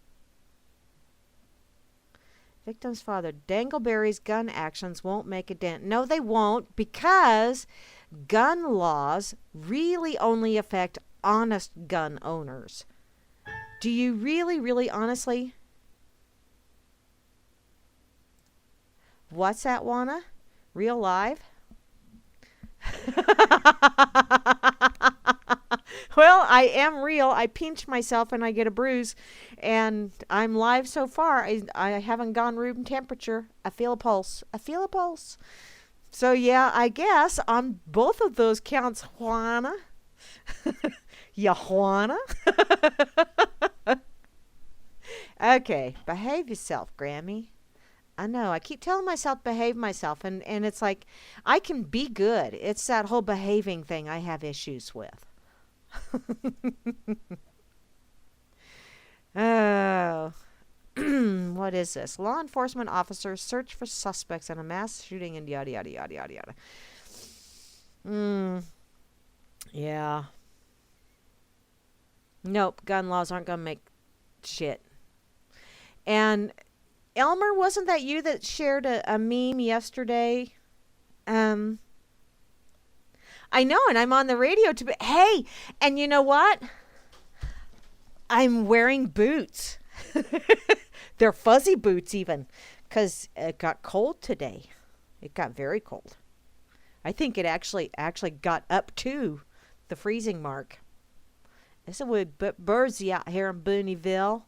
Victim's father. Dangleberry's gun actions won't make a dent. No, they won't, because gun laws really only affect honest gun owners. Do you really, really honestly? What's that, Juana? Real live? Well, I am real. I pinch myself and I get a bruise. And I'm live so far. I haven't gone room temperature. I feel a pulse. So, yeah, I guess on both of those counts, Juana. Ya Juana? Okay, behave yourself, Grammy. I know. I keep telling myself behave myself. And it's like, I can be good. It's that whole behaving thing I have issues with. Oh. What is this? Law enforcement officers search for suspects in a mass shooting and yada, yada, yada, yada, yada. Yeah. Nope. Gun laws aren't going to make shit. And Elmer, wasn't that you that shared a meme yesterday? I know, and I'm on the radio hey, and you know what? I'm wearing boots. They're fuzzy boots even, because it got cold today. It got very cold. I think it actually got up to the freezing mark. It's a way birdsy out here in Booneyville.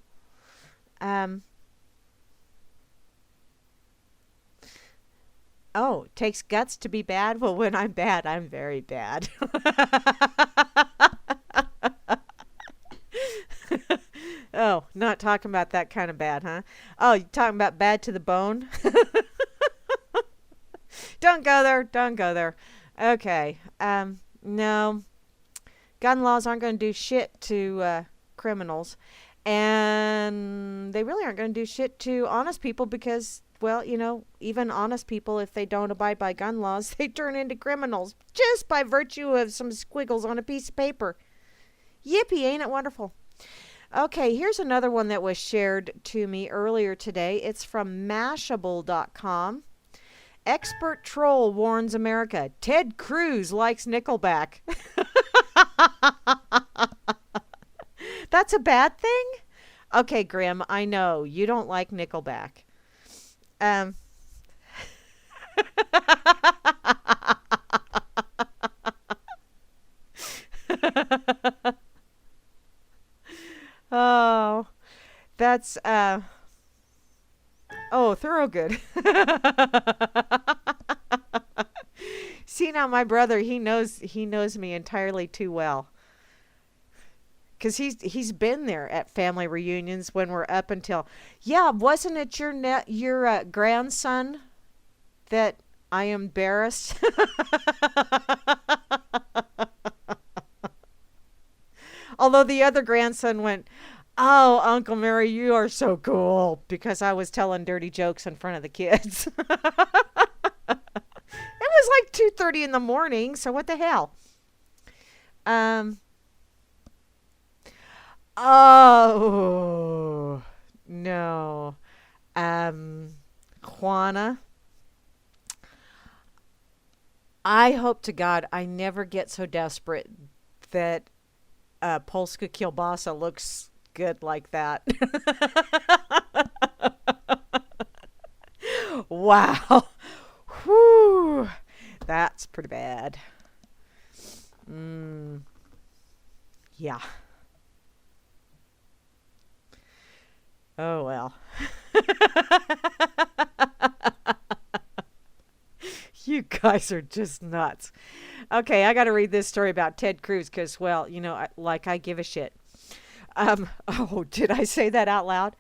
Oh, it takes guts to be bad? Well, when I'm bad, I'm very bad. Oh, not talking about that kind of bad, huh? Oh, you're talking about bad to the bone? Don't go there. Okay. No. Gun laws aren't going to do shit to criminals. And they really aren't going to do shit to honest people because, well, even honest people, if they don't abide by gun laws, they turn into criminals just by virtue of some squiggles on a piece of paper. Yippee, ain't it wonderful? Okay, here's another one that was shared to me earlier today. It's from Mashable.com. Expert troll warns America. Ted Cruz likes Nickelback. That's a bad thing? Okay, Grim, I know. You don't like Nickelback. Oh, that's, Thorogood. See, now my brother, he knows me entirely too well. Because he's been there at family reunions when we're up until, yeah, wasn't it your grandson that I embarrassed? Although the other grandson went, "Oh, Uncle Mary, you are so cool," because I was telling dirty jokes in front of the kids. It was like 2:30 in the morning, so what the hell? Oh, no. Juana. I hope to God I never get so desperate that Polska kielbasa looks good like that. Wow. Whew. That's pretty bad. Yeah. Oh, well. You guys are just nuts. Okay, I got to read this story about Ted Cruz because, well, I give a shit. Oh, did I say that out loud?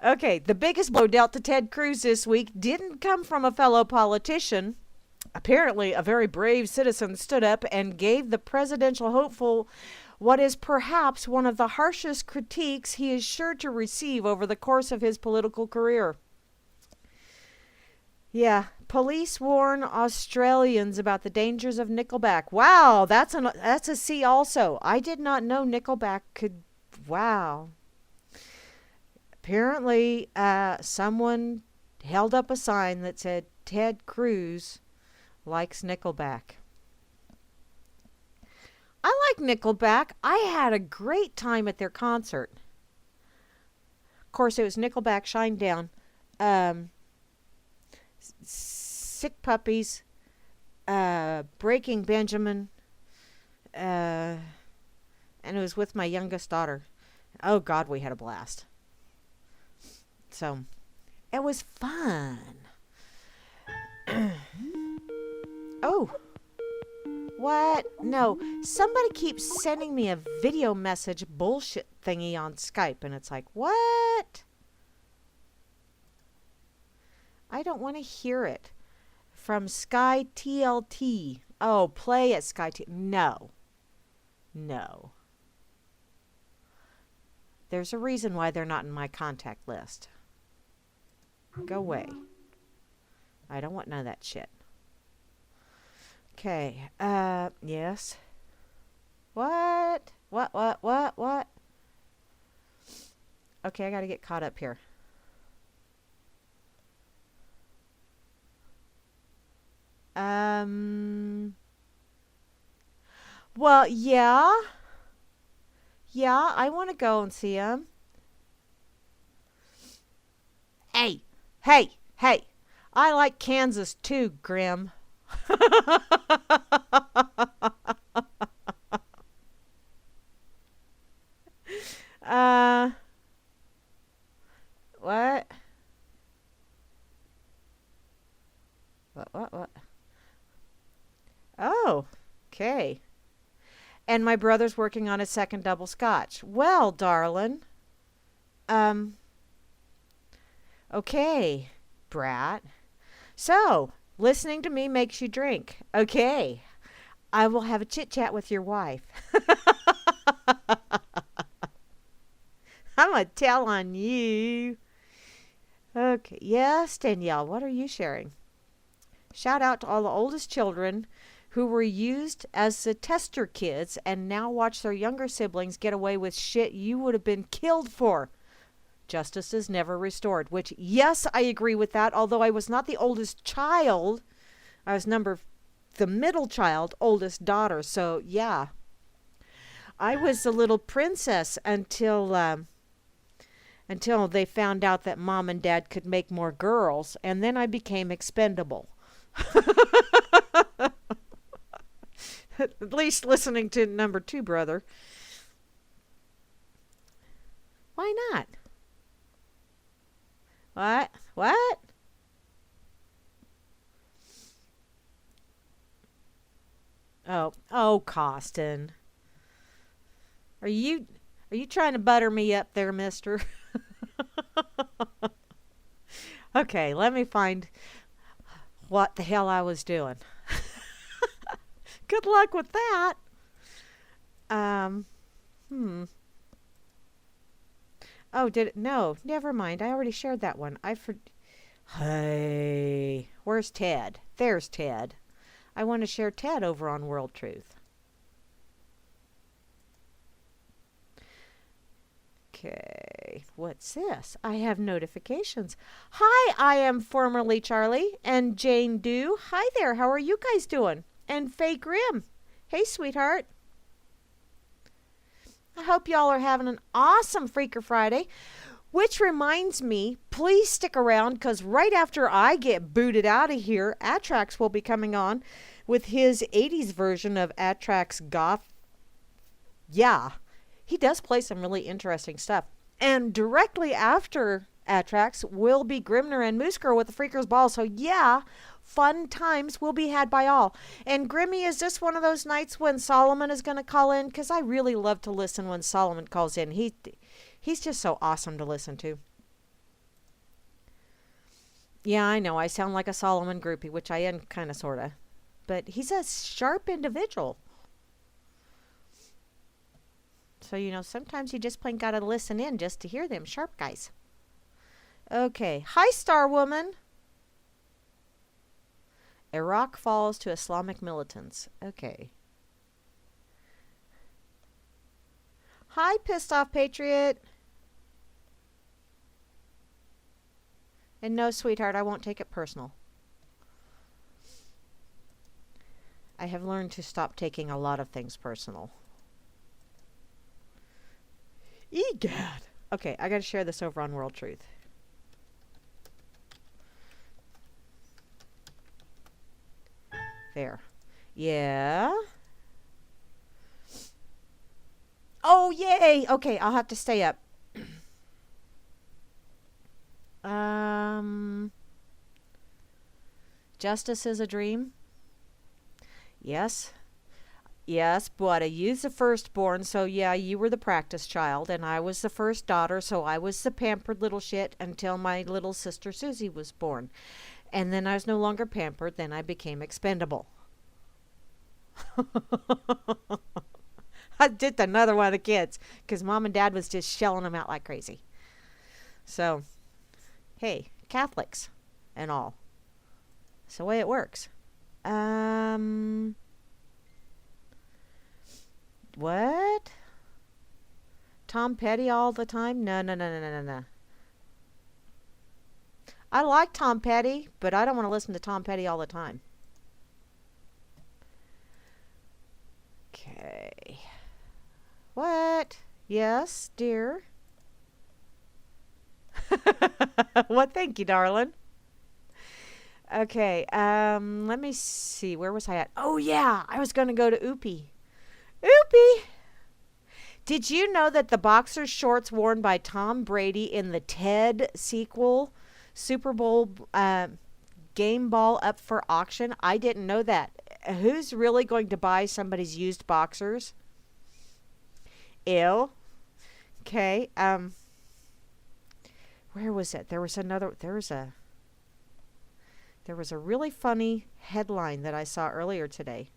Okay, the biggest blow dealt to Ted Cruz this week didn't come from a fellow politician. Apparently, a very brave citizen stood up and gave the presidential hopeful what is perhaps one of the harshest critiques he is sure to receive over the course of his political career. Yeah, police warn Australians about the dangers of Nickelback. Wow, that's a C also. I did not know Nickelback could. Wow. Apparently, someone held up a sign that said Ted Cruz likes Nickelback. I like Nickelback. I had a great time at their concert. Of course, it was Nickelback, Shine Down, Sick Puppies, Breaking Benjamin, and it was with my youngest daughter. Oh, God, we had a blast. So, it was fun. Oh. What? No. Somebody keeps sending me a video message bullshit thingy on Skype, and it's like, what? I don't want to hear it. From Sky TLT. Oh, play at Sky TLT. No. No. There's a reason why they're not in my contact list. Go away. I don't want none of that shit. Okay, yes. What? What? Okay, I gotta get caught up here. Well, yeah. Yeah, I want to go and see him. Hey. I like Kansas too, Grim. What? What? Oh, okay. And my brother's working on a second double scotch. Well, darling. Okay, brat. So, listening to me makes you drink. Okay. I will have a chit-chat with your wife. I'm going to tell on you. Okay. Yes, Danielle, what are you sharing? Shout out to all the oldest children who were used as the tester kids and now watch their younger siblings get away with shit you would have been killed for. Justice is never restored, which, yes, I agree with that, although I was not the oldest child. I was the middle child, oldest daughter, so yeah. I was the little princess until they found out that Mom and Dad could make more girls, and then I became expendable. At least listening to number 2 brother. Why not? What? Oh, Costin. Are you trying to butter me up there, mister? Okay, let me find what the hell I was doing. Good luck with that. Oh, did it? No, never mind. I already shared that one. Hey, where's Ted? There's Ted. I want to share Ted over on World Truth. Okay, what's this? I have notifications. Hi, I am formerly Charlie and Jane Doe. Hi there. How are you guys doing? And Faye Grimm. Hey, sweetheart. I hope y'all are having an awesome Freaker Friday. Which reminds me, please stick around because right after I get booted out of here, Atrax will be coming on with his 80s version of Atrax Goth. Yeah, he does play some really interesting stuff. And directly after Atrax will be Grimner and Moose Girl with the Freakers Ball. So yeah, fun times will be had by all. And Grimmy, is this one of those nights when Solomon is going to call in? Because I really love to listen when Solomon calls in. He's just so awesome to listen to. Yeah, I know. I sound like a Solomon groupie, which I am kind of, sort of. But he's a sharp individual. So, sometimes you just plain got to listen in just to hear them sharp guys. Okay. Hi, Star Woman. Iraq falls to Islamic militants. Okay. Hi, Pissed Off Patriot. And no, sweetheart, I won't take it personal. I have learned to stop taking a lot of things personal. Egad. Okay, I got to share this over on World Truth. There. Yeah. Oh, yay. Okay, I'll have to stay up. Justice is a dream. Yes. Yes, but I used the firstborn, so yeah, you were the practice child, and I was the first daughter, so I was the pampered little shit until my little sister Susie was born. And then I was no longer pampered, then I became expendable. I did another one of the kids, because mom and dad was just shelling them out like crazy. So, hey, Catholics and all. It's the way it works. What? Tom Petty all the time? No. I like Tom Petty, but I don't want to listen to Tom Petty all the time. Okay. What? Yes, dear. What? Thank you, darling. Okay, let me see. Where was I at? Oh, yeah, I was going to go to Oopie. Oopie! Did you know that the boxer shorts worn by Tom Brady in the Ted sequel, Super Bowl game ball up for auction? I didn't know that. Who's really going to buy somebody's used boxers? Ew. Okay, where was it? There was a really funny headline that I saw earlier today.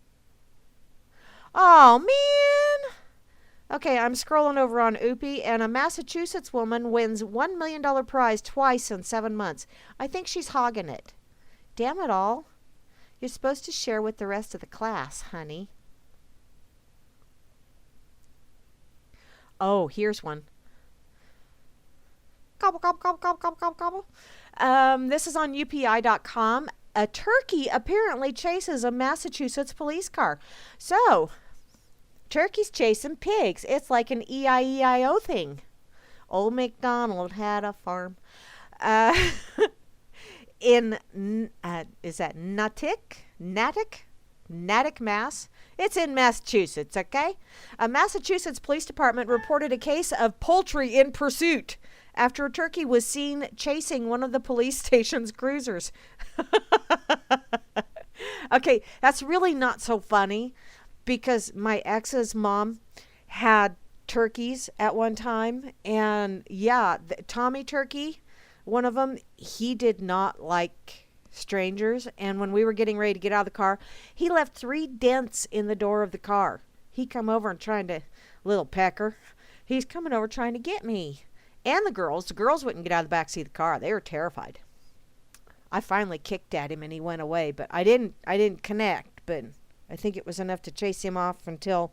Oh, man. Okay, I'm scrolling over on Oopie, and a Massachusetts woman wins $1 million prize twice in 7 months. I think she's hogging it. Damn it all. You're supposed to share with the rest of the class, honey. Oh, here's one. Gobble, gobble, gobble, gobble, gobble, gobble, gobble. This is on UPI.com. A turkey apparently chases a Massachusetts police car. So, turkeys chasing pigs. It's like an E-I-E-I-O thing. Old MacDonald had a farm. Is that Natick, Mass? It's in Massachusetts, okay? A Massachusetts police department reported a case of poultry in pursuit after a turkey was seen chasing one of the police station's cruisers. Okay, that's really not so funny because my ex's mom had turkeys at one time. And yeah, Tommy Turkey, one of them, he did not like strangers. And when we were getting ready to get out of the car, he left 3 dents in the door of the car. He come over and trying to, little pecker, he's coming over trying to get me. And the girls wouldn't get out of the backseat of the car. They were terrified. I finally kicked at him and he went away, but I didn't connect, but I think it was enough to chase him off until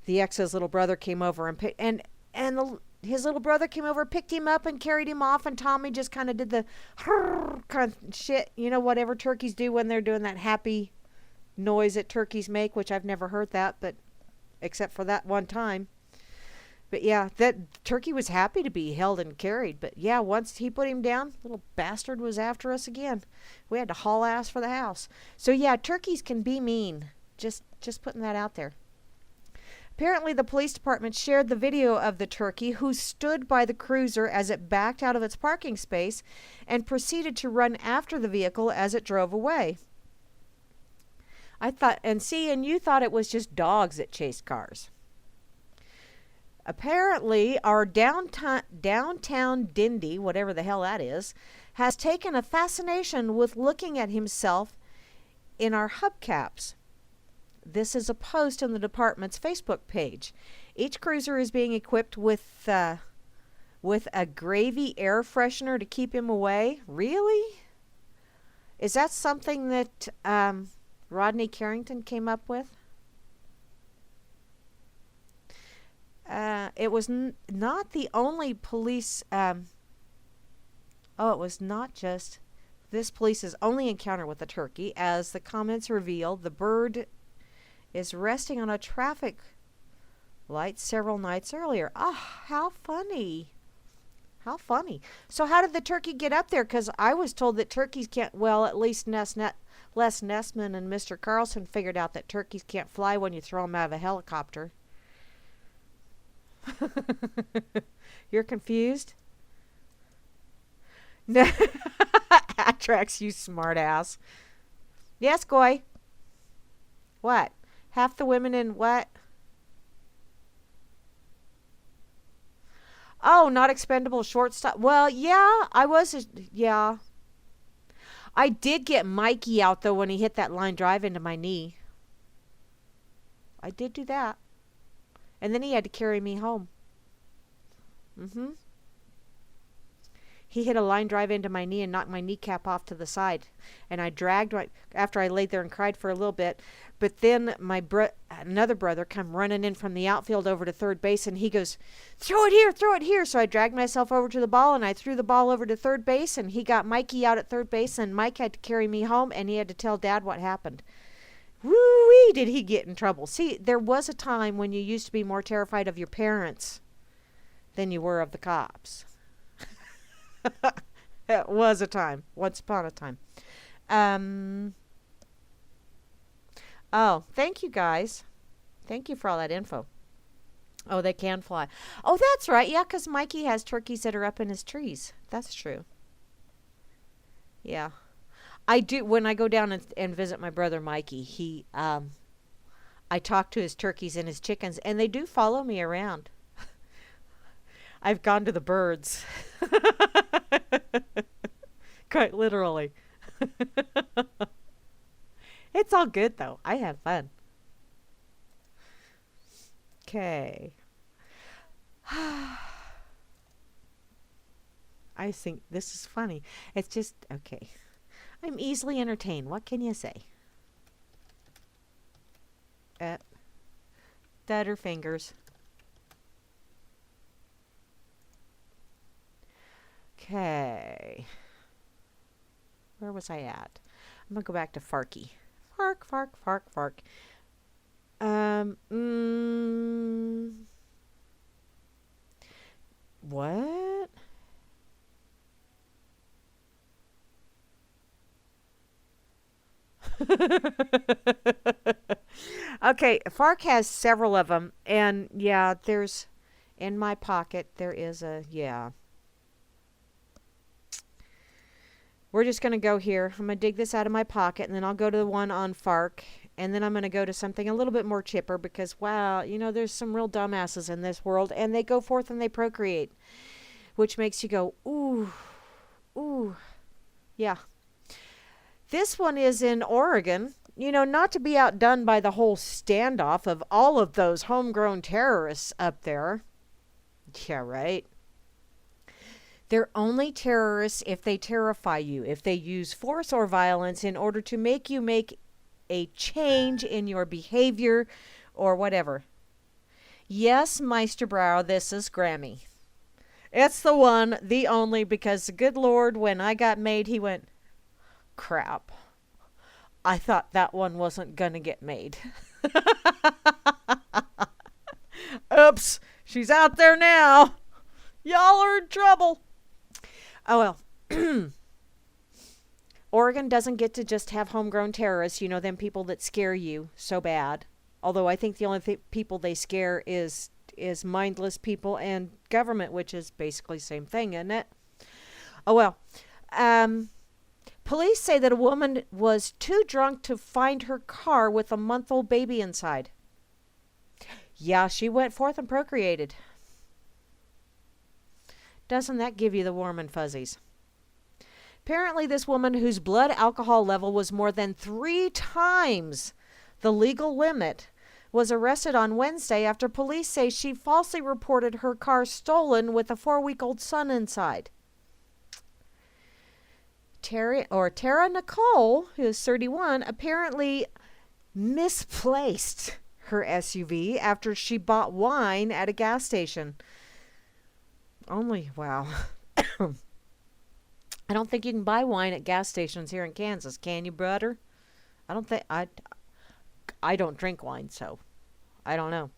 the ex's little brother came over and his little brother came over, picked him up and carried him off, and Tommy just kind of did the kind of shit, whatever turkeys do when they're doing that happy noise that turkeys make, which I've never heard that, but except for that one time. But yeah, that turkey was happy to be held and carried. But yeah, once he put him down, little bastard was after us again. We had to haul ass for the house. So yeah, turkeys can be mean. Just putting that out there. Apparently, the police department shared the video of the turkey, who stood by the cruiser as it backed out of its parking space and proceeded to run after the vehicle as it drove away. And you thought it was just dogs that chased cars. Apparently, our downtown Dindy, whatever the hell that is, has taken a fascination with looking at himself in our hubcaps. This is a post on the department's Facebook page. Each cruiser is being equipped with a gravy air freshener to keep him away. Really? Is that something that Rodney Carrington came up with? It was not the only police. It was not just this police's only encounter with the turkey. As the comments reveal, the bird is resting on a traffic light several nights earlier. Ah, how funny. How funny. So how did the turkey get up there? Because I was told that turkeys can't, well, at least Les Nessman and Mr. Carlson figured out that turkeys can't fly when you throw them out of a helicopter. You're confused? No. Atrax, you smart ass. Yes, Goy. What? Half the women in what? Oh, not expendable shortstop. Well, yeah, yeah. I did get Mikey out, though, when he hit that line drive into my knee. I did do that. And then he had to carry me home. He hit a line drive into my knee and knocked my kneecap off to the side. And I dragged after I laid there and cried for a little bit. But then another brother come running in from the outfield over to third base, and he goes, throw it here, throw it here. So I dragged myself over to the ball, and I threw the ball over to third base, and he got Mikey out at third base, and Mike had to carry me home, and he had to tell Dad what happened. Woo-wee, did he get in trouble. See, there was a time when you used to be more terrified of your parents than you were of the cops. It was a time. Once upon a time. Oh, thank you guys. Thank you for all that info. Oh, they can fly. Oh, that's right. Yeah, because Mikey has turkeys that are up in his trees. That's true. Yeah. I do. When I go down and visit my brother Mikey, I talk to his turkeys and his chickens, and they do follow me around. I've gone to the birds. Quite literally. It's all good, though. I have fun. Okay. I think this is funny. It's just, okay. I'm easily entertained. What can you say? Stutter fingers. Okay. Where was I at? I'm going to go back to Farky. Fark. What? Okay, Fark has several of them, and yeah, there's in my pocket there is yeah. We're just going to go here. I'm going to dig this out of my pocket, and then I'll go to the one on Fark, and then I'm going to go to something a little bit more chipper because, wow, there's some real dumbasses in this world, and they go forth and they procreate, which makes you go, ooh, yeah. This one is in Oregon. Not to be outdone by the whole standoff of all of those homegrown terrorists up there. Yeah, right. They're only terrorists if they terrify you, if they use force or violence in order to make you make a change in your behavior or whatever. Yes, Meisterbrow, this is Grammy. It's the one, the only, because the good Lord, when I got made, he went, crap. I thought that one wasn't gonna get made. Oops, she's out there now. Y'all are in trouble. Oh well. Oregon doesn't get to just have homegrown terrorists, you know, them people that scare you so bad. Although I think the only people they scare is mindless people and government, which is basically the same thing, isn't it? Oh well. Police say that a woman was too drunk to find her car with a month-old baby inside. Yeah, she went forth and procreated. Doesn't that give you the warm and fuzzies? Apparently, this woman whose blood alcohol level was more than 3 times the legal limit was arrested on Wednesday after police say she falsely reported her car stolen with a 4-week-old son inside. Tara Nicole, who is 31, apparently misplaced her SUV after she bought wine at a gas station. Wow. I don't think you can buy wine at gas stations here in Kansas, can you, brother? I don't drink wine, so I don't know.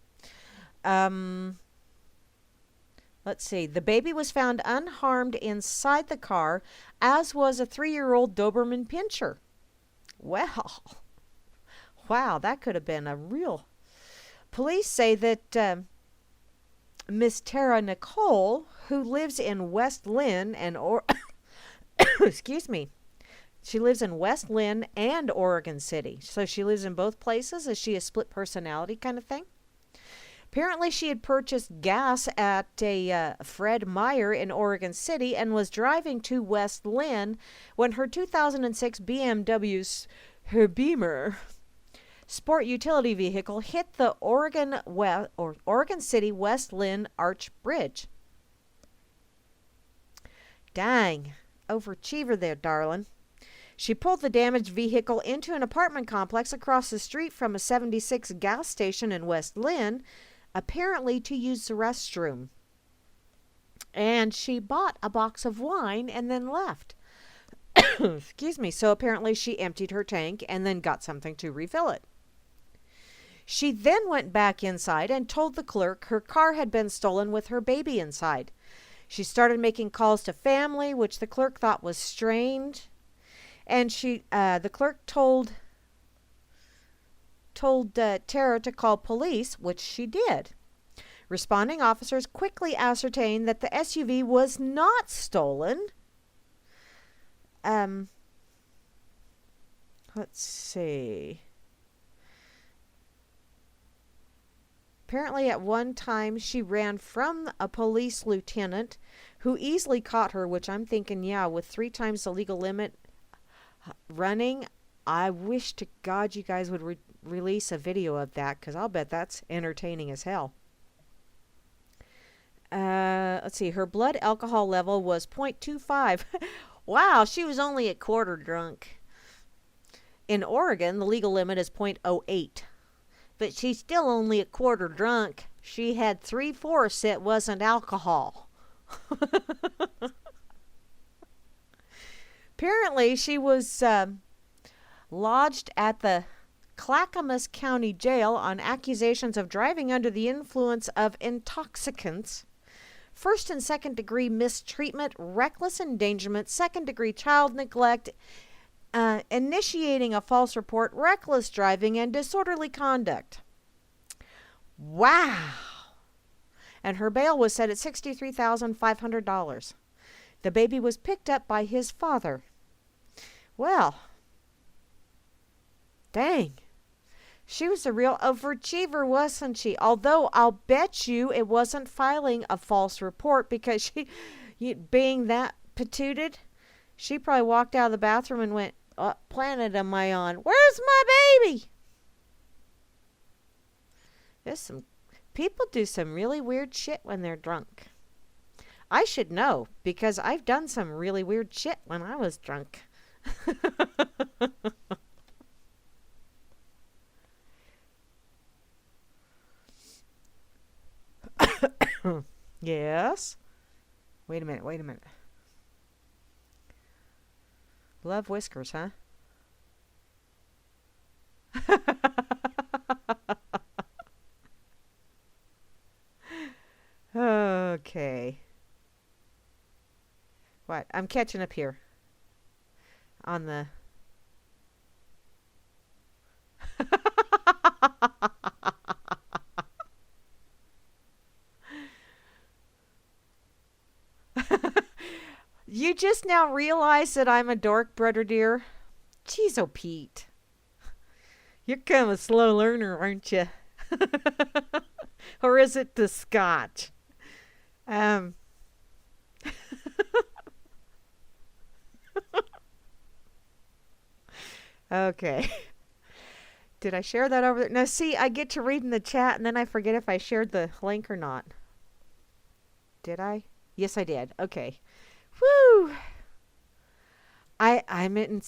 Let's see. The baby was found unharmed inside the car, as was a 3-year-old Doberman Pinscher. Well, wow, that could have been a real... Police say that Miss Tara Nicole, who lives in West Lynn excuse me. She lives in West Lynn and Oregon City. So she lives in both places. Is she a split personality kind of thing? Apparently she had purchased gas at a Fred Meyer in Oregon City and was driving to West Lynn when her 2006 her Beamer sport utility vehicle hit the Oregon City West Lynn Arch Bridge. Dang. Overachiever there, darling. She pulled the damaged vehicle into an apartment complex across the street from a 76 gas station in West Lynn, apparently to use the restroom. And she bought a box of wine and then left. Excuse me. So apparently she emptied her tank and then got something to refill it. She then went back inside and told the clerk her car had been stolen with her baby inside. She started making calls to family, which the clerk thought was strange. And the clerk told Tara to call police, which she did. Responding officers quickly ascertained that the SUV was not stolen. Let's see. Apparently at one time she ran from a police lieutenant who easily caught her, which I'm thinking, yeah, with 3 times the legal limit running, I wish to God you guys would release a video of that, because I'll bet that's entertaining as hell. Let's see, her blood alcohol level was 0.25. Wow, she was only a quarter drunk. In Oregon, the legal limit is 0.08. But she's still only a quarter drunk. She had 3/4 that wasn't alcohol. Apparently, she was lodged at the Clackamas County Jail on accusations of driving under the influence of intoxicants, first and second degree mistreatment, reckless endangerment, second degree child neglect, initiating a false report, reckless driving, and disorderly conduct. Wow. And her bail was set at $63,500. The baby was picked up by his father. Well, dang. She was a real overachiever, wasn't she? Although I'll bet you it wasn't filing a false report, because being that patooted, she probably walked out of the bathroom and went, "What planet am I on? Where's my baby?" People do some really weird shit when they're drunk. I should know, because I've done some really weird shit when I was drunk. Yes. Wait a minute. Love whiskers, huh? I'm catching up here on the. You just now realize that I'm a dork, brother dear? Jeez, oh Pete. You're kind of a slow learner, aren't you? Or is it the scotch? Um, okay. Did I share that over there? No, see, I get to read in the chat and then I forget if I shared the link or not. Did I? Yes, I did. Okay. Woo! I'm in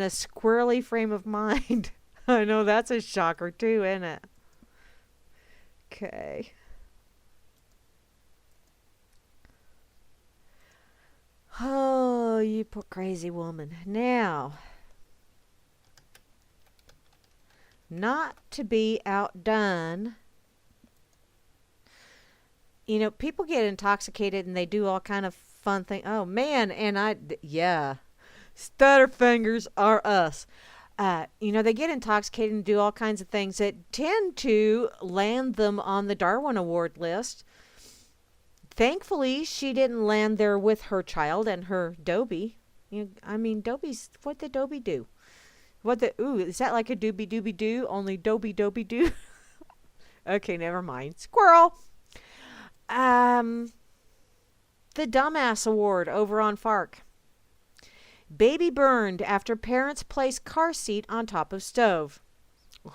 a squirrely frame of mind. I know that's a shocker too, isn't it? Okay. Oh, you poor crazy woman. Now, not to be outdone. People get intoxicated and they do all kind of fun things. Oh man, yeah, stutterfingers are us. They get intoxicated and do all kinds of things that tend to land them on the Darwin Award list. Thankfully, she didn't land there with her child and her Dobie. What did Dobie do? Is that like a doobie doobie doo? Only Dobie Dobie doo? Okay, never mind. Squirrel! The Dumbass Award over on Fark. Baby burned after parents place car seat on top of stove.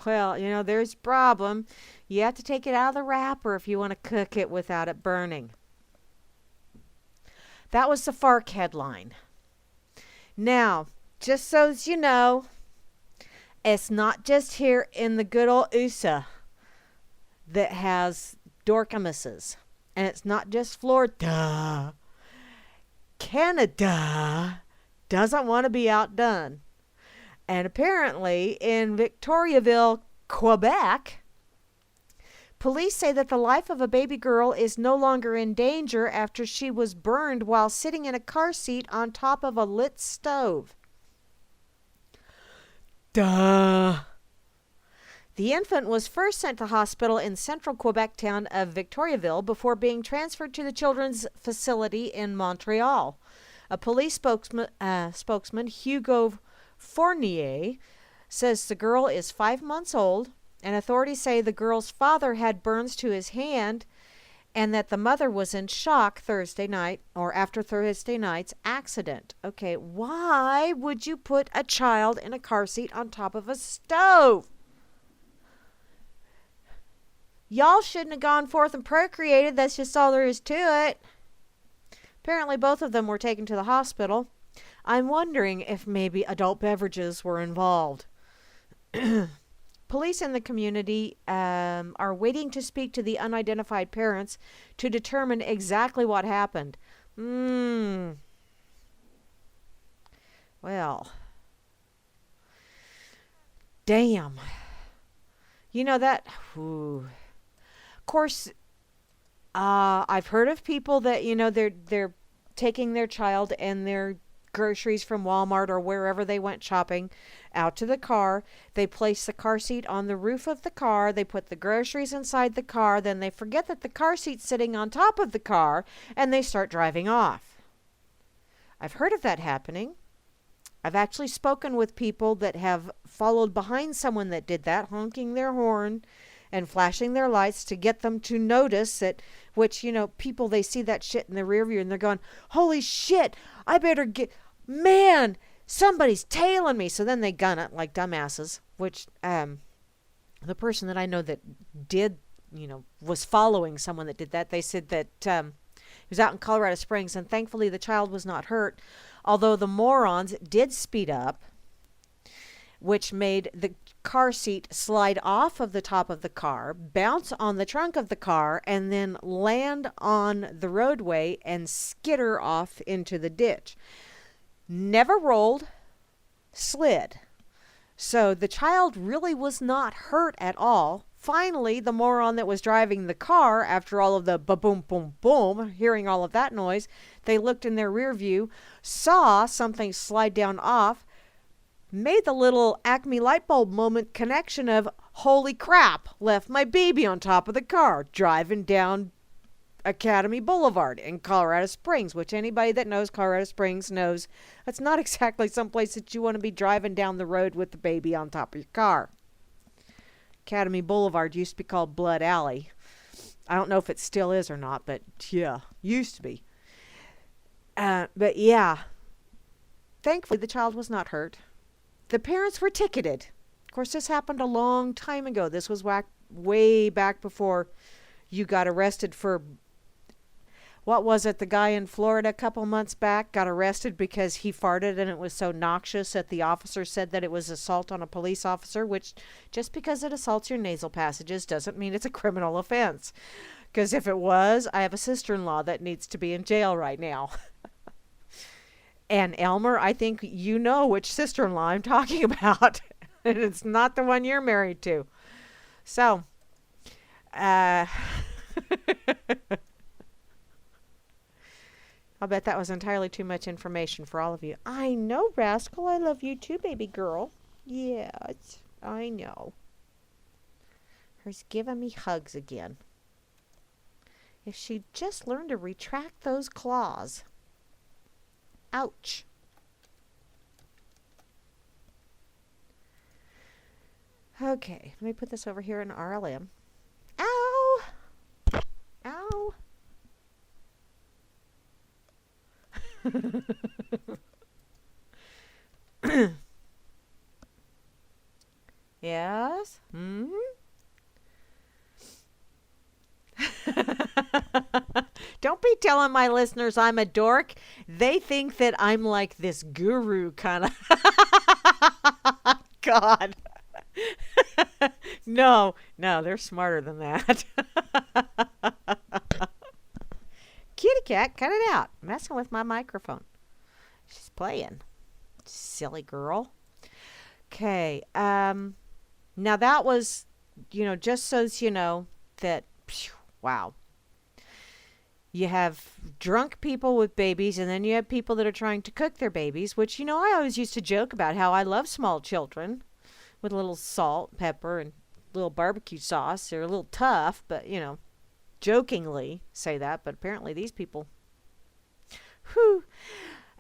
Well, there's a problem. You have to take it out of the wrapper if you want to cook it without it burning. That was the Fark headline. Now, just so as you know, it's not just here in the good old USA that has dorkamuses. And it's not just Florida. Canada doesn't want to be outdone. And apparently in Victoriaville, Quebec, police say that the life of a baby girl is no longer in danger after she was burned while sitting in a car seat on top of a lit stove. Duh. The infant was first sent to hospital in central Quebec town of Victoriaville before being transferred to the children's facility in Montreal. A police spokesman, Hugo Fournier, says the girl is 5 months old, and authorities say the girl's father had burns to his hand and that the mother was in shock Thursday night or after Thursday night's accident. Okay, why would you put a child in a car seat on top of a stove? Y'all shouldn't have gone forth and procreated. That's just all there is to it. Apparently both of them were taken to the hospital. I'm wondering if maybe adult beverages were involved. Police in the community are waiting to speak to the unidentified parents to determine exactly what happened. Well, damn. That... Whew. Of course, I've heard of people that, they're taking their child and their groceries from Walmart or wherever they went shopping out to the car. They place the car seat on the roof of the car. They put the groceries inside the car. Then they forget that the car seat's sitting on top of the car and they start driving off. I've heard of that happening. I've actually spoken with people that have followed behind someone that did that, honking their horn and flashing their lights to get them to notice that, people, they see that shit in the rear view and they're going, holy shit, I better man, somebody's tailing me. So then they gun it like dumbasses, which the person that I know that did, was following someone that did that. They said that he was out in Colorado Springs and thankfully the child was not hurt. Although the morons did speed up, which made the car seat slide off of the top of the car, bounce on the trunk of the car, and then land on the roadway and skitter off into the ditch. Never rolled, slid. So the child really was not hurt at all. Finally, the moron that was driving the car, after all of the ba-boom, boom, boom, hearing all of that noise, They looked in their rear view, saw something slide down off, made the little Acme light bulb moment connection of, holy crap, left my baby on top of the car, driving down Academy Boulevard in Colorado Springs, which anybody that knows Colorado Springs knows that's not exactly someplace that you want to be driving down the road with the baby on top of your car. Academy Boulevard used to be called Blood Alley. I don't know if it still is or not, but yeah, used to be. But yeah, thankfully the child was not hurt. The parents were ticketed. Of course, this happened a long time ago. This was way back before you got arrested for, what was it? The guy in Florida a couple months back got arrested because he farted and it was so noxious that the officer said that it was assault on a police officer, which just because it assaults your nasal passages doesn't mean it's a criminal offense. Because if it was, I have a sister-in-law that needs to be in jail right now. And Elmer, I think you know which sister-in-law I'm talking about. And it's not the one you're married to. So, I'll bet that was entirely too much information for all of you. I know, Rascal. I love you too, baby girl. Yes, I know. Her's giving me hugs again. If she'd just learned to retract those claws. Ouch. Okay, let me put this over here in RLM. Ow! Ow! Yes? Hmm? Don't be telling my listeners I'm a dork. They think that I'm like this guru kind of. God. No, they're smarter than that. Kitty cat, cut it out. Messing with my microphone. She's playing. Silly girl. Okay. Now that was, just so you know that, wow. You have drunk people with babies, and then you have people that are trying to cook their babies, which, I always used to joke about how I love small children with a little salt, pepper, and a little barbecue sauce. They're a little tough, but, jokingly say that. But apparently these people, whew.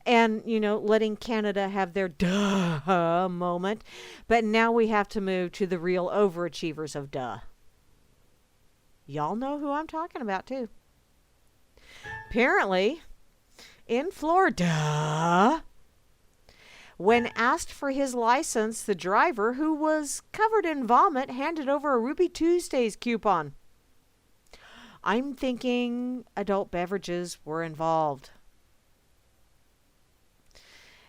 And, letting Canada have their duh moment. But now we have to move to the real overachievers of duh. Y'all know who I'm talking about, too. Apparently, in Florida, when asked for his license, the driver, who was covered in vomit, handed over a Ruby Tuesdays coupon. I'm thinking adult beverages were involved.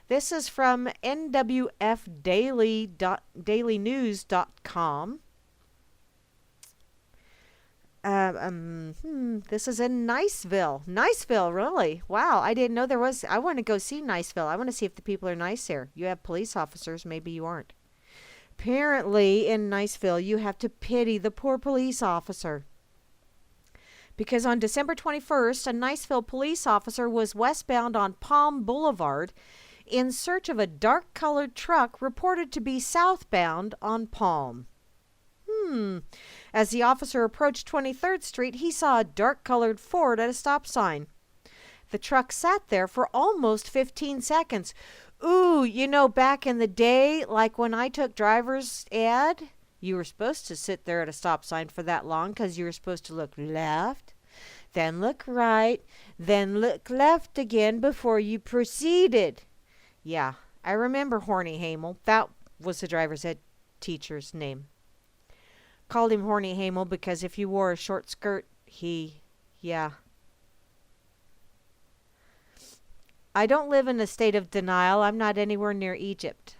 This is from nwfdailynews.com. This is in Niceville. Niceville, really? Wow, I didn't know there was. I want to go see Niceville. I want to see if the people are nice there. You have police officers, maybe you aren't. Apparently, in Niceville, you have to pity the poor police officer. Because on December 21st, a Niceville police officer was westbound on Palm Boulevard in search of a dark-colored truck reported to be southbound on Palm. As the officer approached 23rd Street, he saw a dark-colored Ford at a stop sign. The truck sat there for almost 15 seconds. Ooh, back in the day, like when I took driver's ed, you were supposed to sit there at a stop sign for that long because you were supposed to look left, then look right, then look left again before you proceeded. Yeah, I remember Horny Hamel. That was the driver's ed teacher's name. Called him Horny Hamel because if you wore a short skirt, yeah. I don't live in a state of denial. I'm not anywhere near Egypt.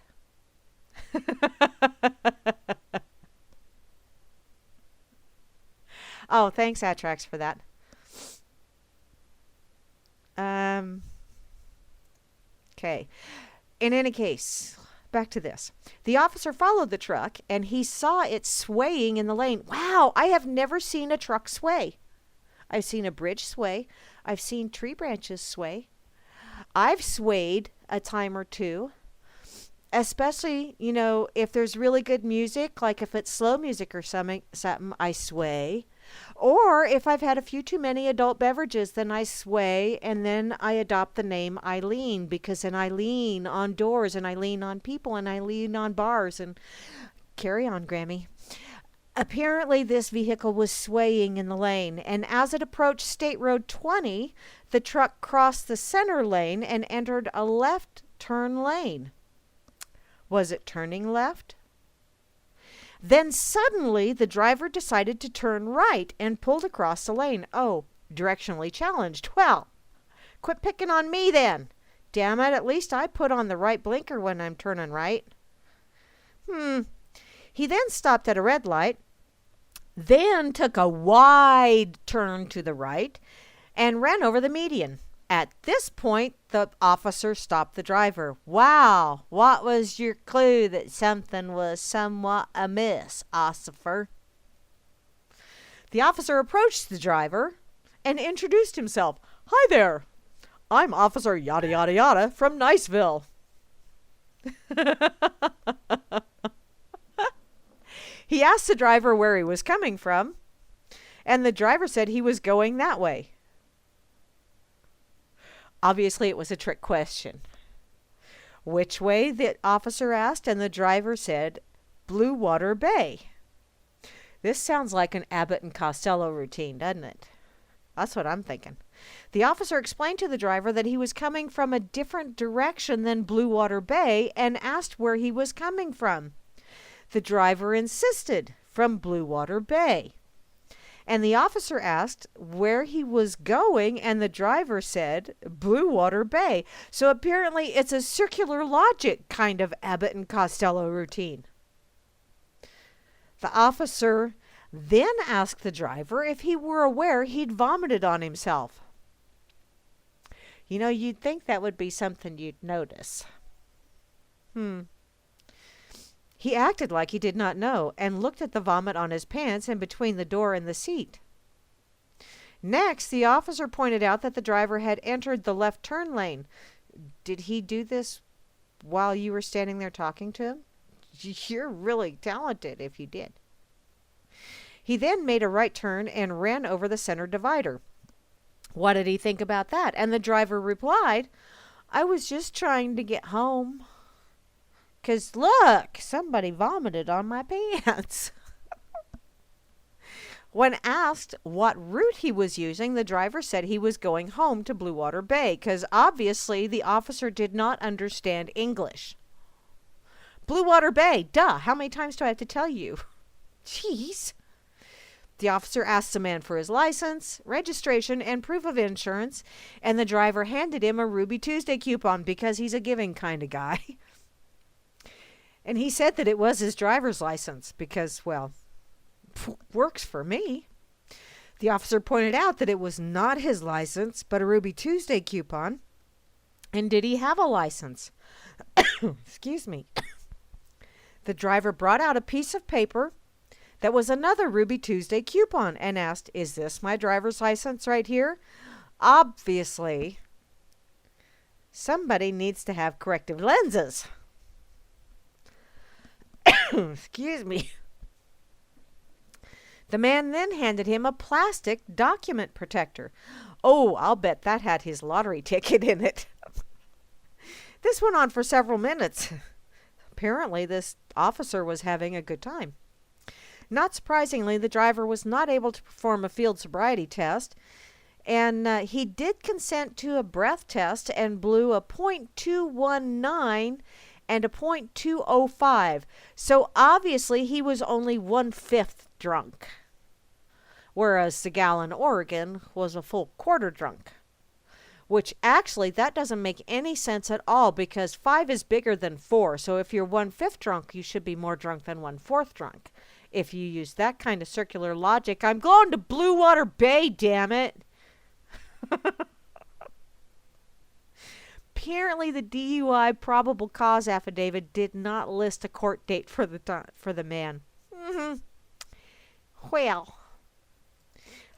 Oh, thanks, Atrax, for that. Okay. In any case, back to this. The officer followed the truck, and he saw it swaying in the lane. Wow, I have never seen a truck sway. I've seen a bridge sway. I've seen tree branches sway. I've swayed a time or two, especially, if there's really good music, like if it's slow music or something, I sway. Or if I've had a few too many adult beverages, then I sway, and then I adopt the name Eileen, because then I lean on doors, and I lean on people, and I lean on bars, and carry on, Grammy. Apparently, this vehicle was swaying in the lane, and as it approached State Road 20, the truck crossed the center lane and entered a left turn lane. Was it turning left? Then suddenly, the driver decided to turn right and pulled across the lane. Oh, directionally challenged. Well, quit picking on me then. Damn it, at least I put on the right blinker when I'm turning right. He then stopped at a red light, then took a wide turn to the right, and ran over the median. At this point, the officer stopped the driver. Wow, what was your clue that something was somewhat amiss, Ossifer? The officer approached the driver and introduced himself. Hi there, I'm Officer Yada Yada Yada from Niceville. He asked the driver where he was coming from, and the driver said he was going that way. Obviously, it was a trick question. Which way, the officer asked, and the driver said, Blue Water Bay. This sounds like an Abbott and Costello routine, doesn't it? That's what I'm thinking. The officer explained to the driver that he was coming from a different direction than Blue Water Bay and asked where he was coming from. The driver insisted, from Blue Water Bay. And the officer asked where he was going, and the driver said Blue Water Bay. So apparently it's a circular logic kind of Abbott and Costello routine. The officer then asked the driver if he were aware he'd vomited on himself. You'd think that would be something you'd notice. He acted like he did not know and looked at the vomit on his pants and between the door and the seat. Next, the officer pointed out that the driver had entered the left turn lane. Did he do this while you were standing there talking to him? You're really talented if you did. He then made a right turn and ran over the center divider. What did he think about that? And the driver replied, I was just trying to get home. 'Cause look, somebody vomited on my pants. When asked what route he was using, the driver said he was going home to Blue Water Bay, because obviously the officer did not understand English. Blue Water Bay, duh, how many times do I have to tell you? Jeez. The officer asked the man for his license, registration, and proof of insurance, and the driver handed him a Ruby Tuesday coupon because he's a giving kind of guy. And he said that it was his driver's license because, well, works for me. The officer pointed out that it was not his license, but a Ruby Tuesday coupon. And did he have a license? Excuse me. The driver brought out a piece of paper that was another Ruby Tuesday coupon and asked, is this my driver's license right here? Obviously, somebody needs to have corrective lenses. Excuse me. The man then handed him a plastic document protector. Oh, I'll bet that had his lottery ticket in it. This went on for several minutes. Apparently, this officer was having a good time. Not surprisingly, the driver was not able to perform a field sobriety test, and he did consent to a breath test and blew a .219 and a .205. So obviously he was only 1/5 drunk, whereas the gal in Oregon was a full quarter drunk. Which actually, that doesn't make any sense at all because 5 is bigger than 4. So if you're 1/5 drunk, you should be more drunk than 1/4 drunk. If you use that kind of circular logic, I'm going to Blue Water Bay, damn it. Apparently, the DUI probable cause affidavit did not list a court date for the man. Well,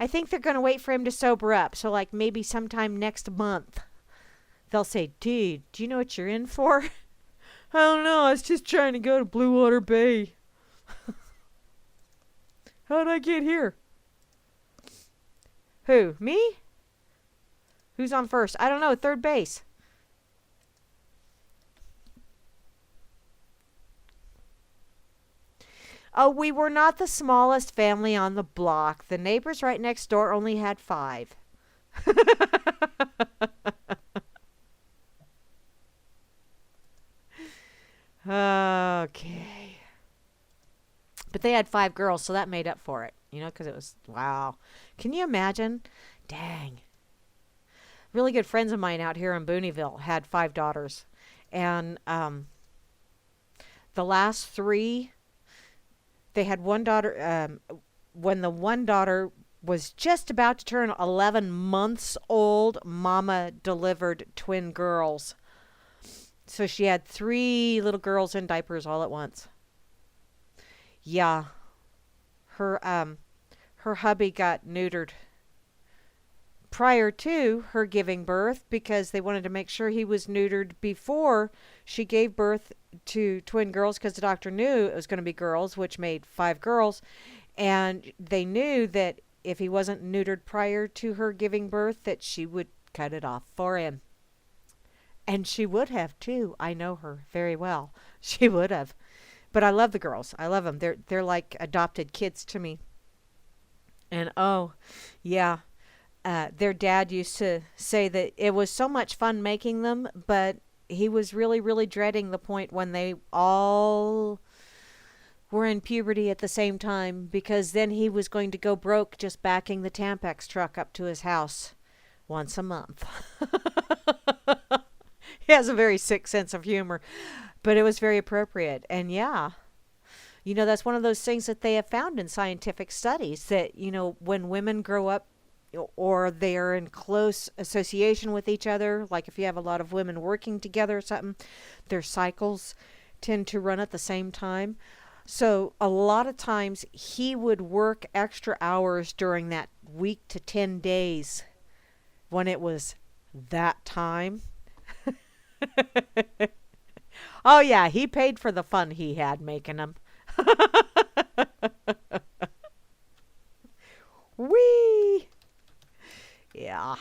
I think they're going to wait for him to sober up. So, like, maybe sometime next month, they'll say, dude, do you know what you're in for? I don't know. I was just trying to go to Blue Water Bay. How'd I get here? Who? Me? Who's on first? I don't know. Third base. Oh, we were not the smallest family on the block. The neighbors right next door only had 5. Okay. But they had 5 girls, so that made up for it. You know, because it was, wow. Can you imagine? Dang. Really good friends of mine out here in Booneyville had 5 daughters. And the last 3, they had one daughter. When the one daughter was just about to turn 11 months old, Mama delivered twin girls. So she had 3 little girls in diapers all at once. Yeah. Her hubby got neutered prior to her giving birth because they wanted to make sure he was neutered before she gave birth to twin girls, because the doctor knew it was going to be girls, which made 5 girls. And they knew that if he wasn't neutered prior to her giving birth, that she would cut it off for him. And she would have too. I know her very well. She would have. But I love the girls. I love them. They're like adopted kids to me. And oh, yeah. Their dad used to say that it was so much fun making them, but he was really, really dreading the point when they all were in puberty at the same time, because then he was going to go broke just backing the Tampax truck up to his house once a month. He has a very sick sense of humor, but it was very appropriate. And yeah, you know, that's one of those things that they have found in scientific studies, that, you know, when women grow up or they're in close association with each other, like if you have a lot of women working together or something, their cycles tend to run at the same time. So a lot of times he would work extra hours during that week to 10 days when it was that time. Oh yeah, he paid for the fun he had making them. Whee! Yeah.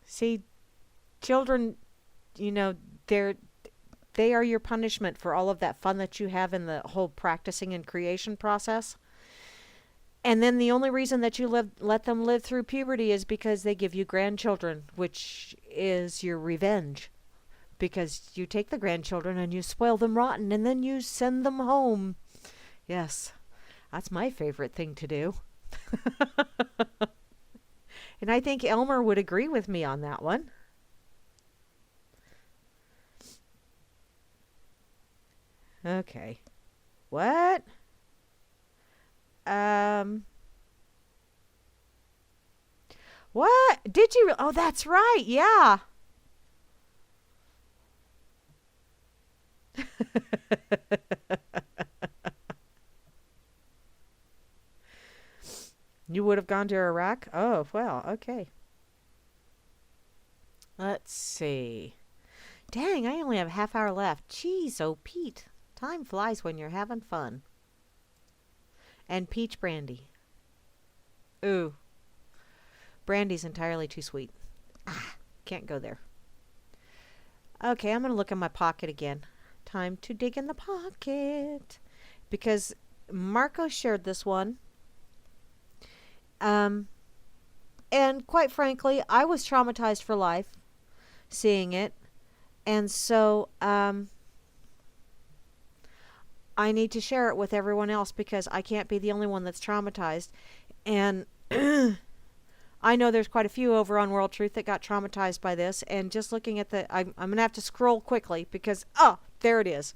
See, children, you know, they are your punishment for all of that fun that you have in the whole practicing and creation process. And then the only reason that you let them live through puberty is because they give you grandchildren, which is your revenge. Because you take the grandchildren and you spoil them rotten and then you send them home. Yes, that's my favorite thing to do. And I think Elmer would agree with me on that one. Okay. What? What? Did you? Oh, that's right. Yeah. You would have gone to Iraq? Oh, well, okay. Let's see. Dang, I only have a half hour left. Jeez, oh, Pete. Time flies when you're having fun. And peach brandy. Ooh. Brandy's entirely too sweet. Ah, can't go there. Okay, I'm going to look in my pocket again. Time to dig in the pocket. Because Marco shared this one. And quite frankly, I was traumatized for life seeing it. And so I need to share it with everyone else because I can't be the only one that's traumatized. And I know there's quite a few over on World Truth that got traumatized by this. And just looking at I'm going to have to scroll quickly because, oh, there it is.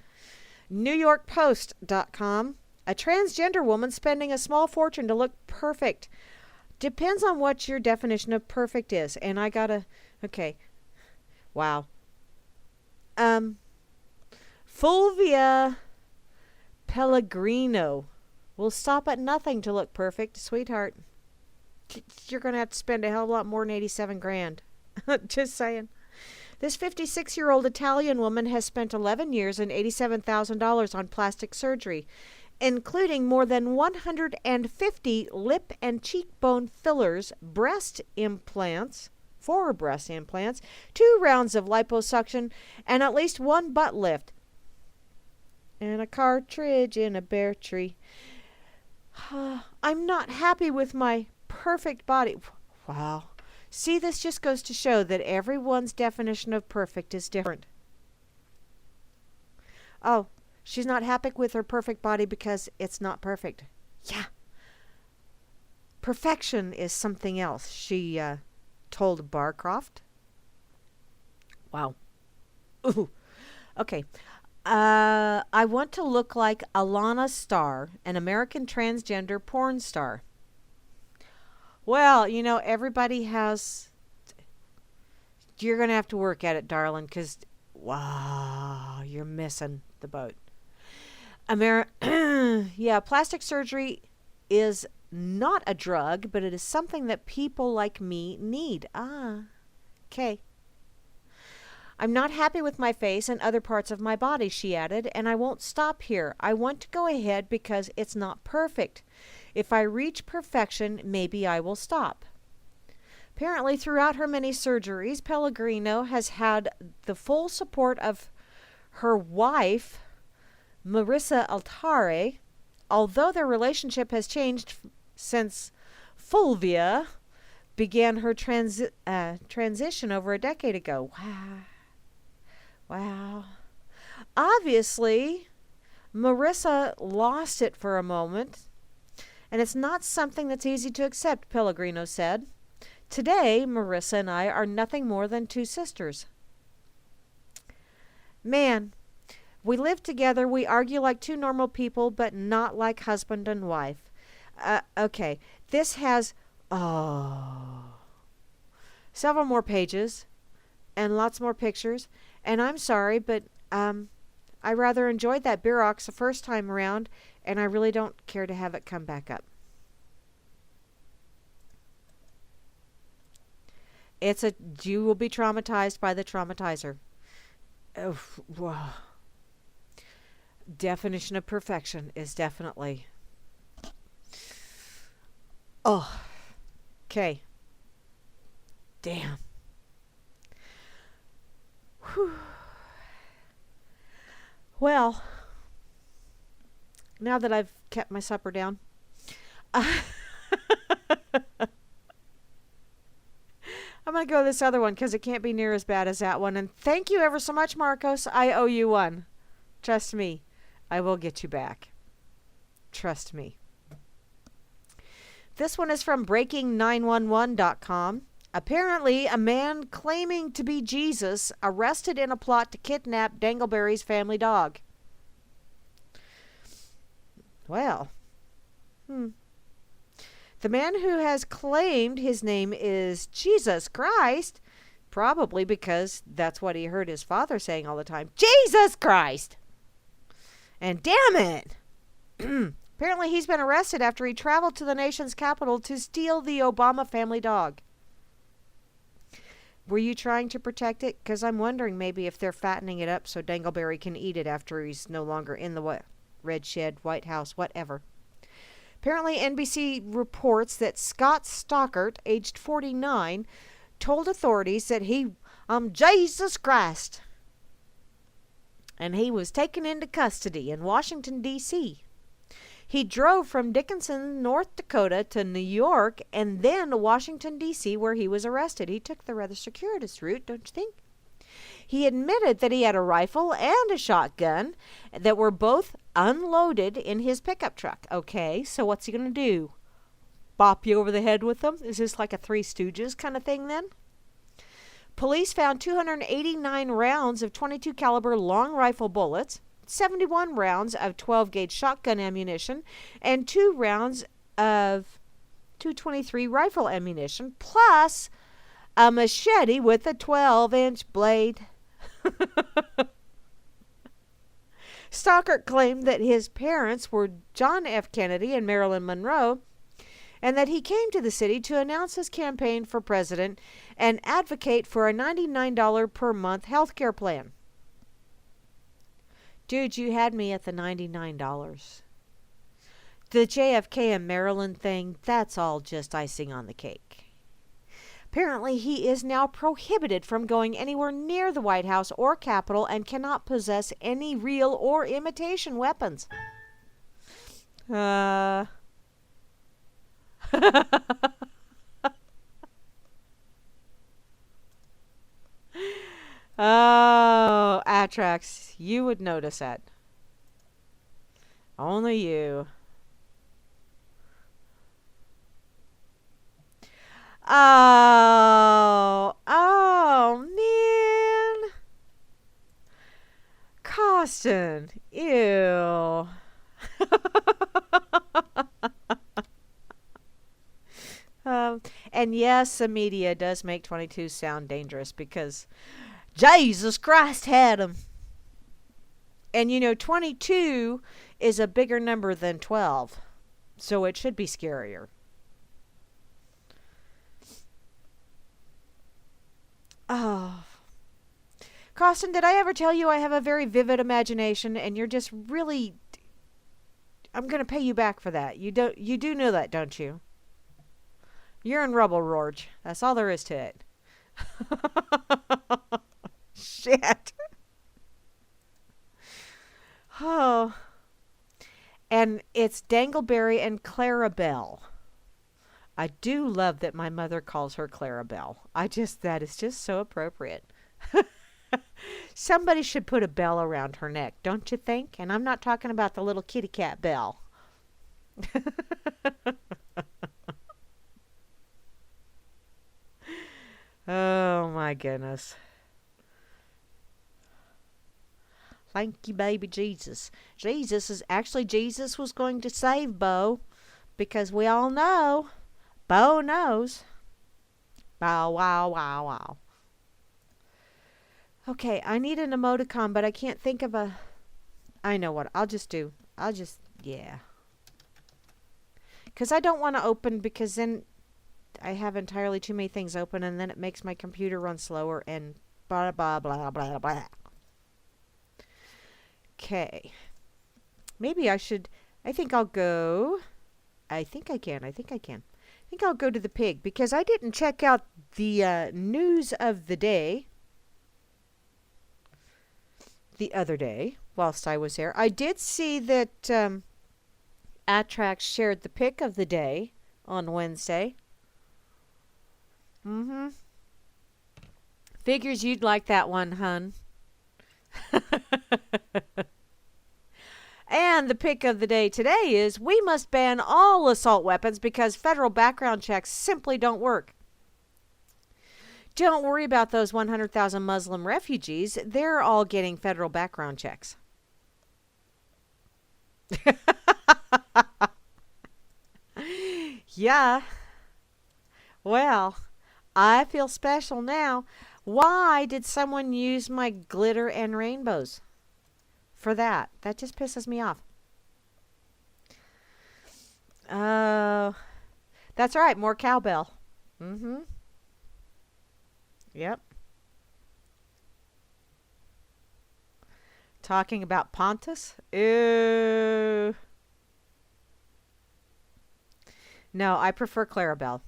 NewYorkPost.com. A transgender woman spending a small fortune to look perfect. Depends on what your definition of perfect is. And I gotta, okay. Wow. Fulvia Pellegrino will stop at nothing to look perfect, sweetheart. You're going to have to spend a hell of a lot more than 87 grand. Just saying. This 56-year-old Italian woman has spent 11 years and $87,000 on plastic surgery, including more than 150 lip and cheekbone fillers, breast implants, 4 breast implants, 2 rounds of liposuction, and at least 1 butt lift. And a cartridge in a bear tree. I'm not happy with my perfect body. Wow. See, this just goes to show that everyone's definition of perfect is different. Oh, she's not happy with her perfect body because it's not perfect. Yeah. Perfection is something else, she told Barcroft. Wow. Ooh. Okay. I want to look like Alana Starr, an American transgender porn star. Well, you know, everybody has... You're going to have to work at it, darling, because, wow, you're missing the boat. Yeah, plastic surgery is not a drug, but it is something that people like me need. Okay. I'm not happy with my face and other parts of my body, she added, and I won't stop here. I want to go ahead because it's not perfect. If I reach perfection, maybe I will stop. Apparently, throughout her many surgeries, Pellegrino has had the full support of her wife, Marissa Altare, although their relationship has changed since Fulvia began her transition over a decade ago. Wow. Obviously, Marissa lost it for a moment, and it's not something that's easy to accept, Pellegrino said. Today, Marissa and I are nothing more than 2 sisters. Man, we live together, we argue like 2 normal people, but not like husband and wife. Okay, this has, several more pages and lots more pictures. And I'm sorry, but I rather enjoyed that Xerox the first time around, and I really don't care to have it come back up. You will be traumatized by the traumatizer. Oh, wow. Definition of perfection is definitely... Oh, okay. Damn. Whew. Well, now that I've kept my supper down, I'm going to go to this other one because it can't be near as bad as that one. And thank you ever so much, Marcos. I owe you one. Trust me, I will get you back. Trust me. This one is from breaking911.com. Apparently, a man claiming to be Jesus arrested in a plot to kidnap Dangleberry's family dog. Well, the man who has claimed his name is Jesus Christ, probably because that's what he heard his father saying all the time, Jesus Christ! And damn it! Apparently he's been arrested after he traveled to the nation's capital to steal the Obama family dog. Were you trying to protect it? Because I'm wondering maybe if they're fattening it up so Dangleberry can eat it after he's no longer in the Red Shed, White House, whatever. Apparently, NBC reports that Scott Stockert, aged 49, told authorities that Jesus Christ. And he was taken into custody in Washington, D.C. He drove from Dickinson, North Dakota to New York and then to Washington, D.C., where he was arrested. He took the rather circuitous route, don't you think? He admitted that he had a rifle and a shotgun that were both unloaded in his pickup truck. Okay, so what's he going to do? Bop you over the head with them? Is this like a Three Stooges kind of thing then? Police found 289 rounds of .22 caliber long rifle bullets, 71 rounds of 12-gauge shotgun ammunition, and 2 rounds of .223 rifle ammunition, plus a machete with a 12-inch blade. Stockert claimed that his parents were John F. Kennedy and Marilyn Monroe, and that he came to the city to announce his campaign for president and advocate for a $99 per month health care plan. Dude, you had me at the $99. The JFK and Maryland thing, that's all just icing on the cake. Apparently, he is now prohibited from going anywhere near the White House or Capitol and cannot possess any real or imitation weapons. Oh, Atrax, you would notice that. Only you. Oh, man. Costin, ew. And yes, the media does make 22 sound dangerous because Jesus Christ had them. And 22 is a bigger number than 12. So it should be scarier. Oh. Costin, did I ever tell you I have a very vivid imagination and you're just really... I'm going to pay you back for that. You do know that, don't you? You're in rubble, Rorge. That's all there is to it. Shit. Oh. And it's Dangleberry and Clarabelle. I do love that my mother calls her Clarabelle. That is just so appropriate. Somebody should put a bell around her neck, don't you think? And I'm not talking about the little kitty cat bell. Oh my goodness. Thank you, baby Jesus. Jesus was going to save Bo, because we all know, Bo knows. Bow, wow, wow, wow. Okay, I need an emoticon, but I can't think of a... I know what yeah. Because I don't want to open, because then I have entirely too many things open, and then it makes my computer run slower, and blah, blah, blah, blah, blah. Okay. Maybe I should... I think I'll go... I think I can. I think I'll go to the pig, because I didn't check out the news of the day the other day whilst I was there. I did see that Atrax shared the pick of the day on Wednesday. Figures you'd like that one, hun. And the pick of the day today is, we must ban all assault weapons because federal background checks simply don't work. Don't worry about those 100,000 Muslim refugees. They're all getting federal background checks. Yeah. Well, I feel special now. Why did someone use my glitter and rainbows for that? That just pisses me off. That's right. More cowbell. Yep. Talking about Pontus? Ew. No, I prefer Clarabelle.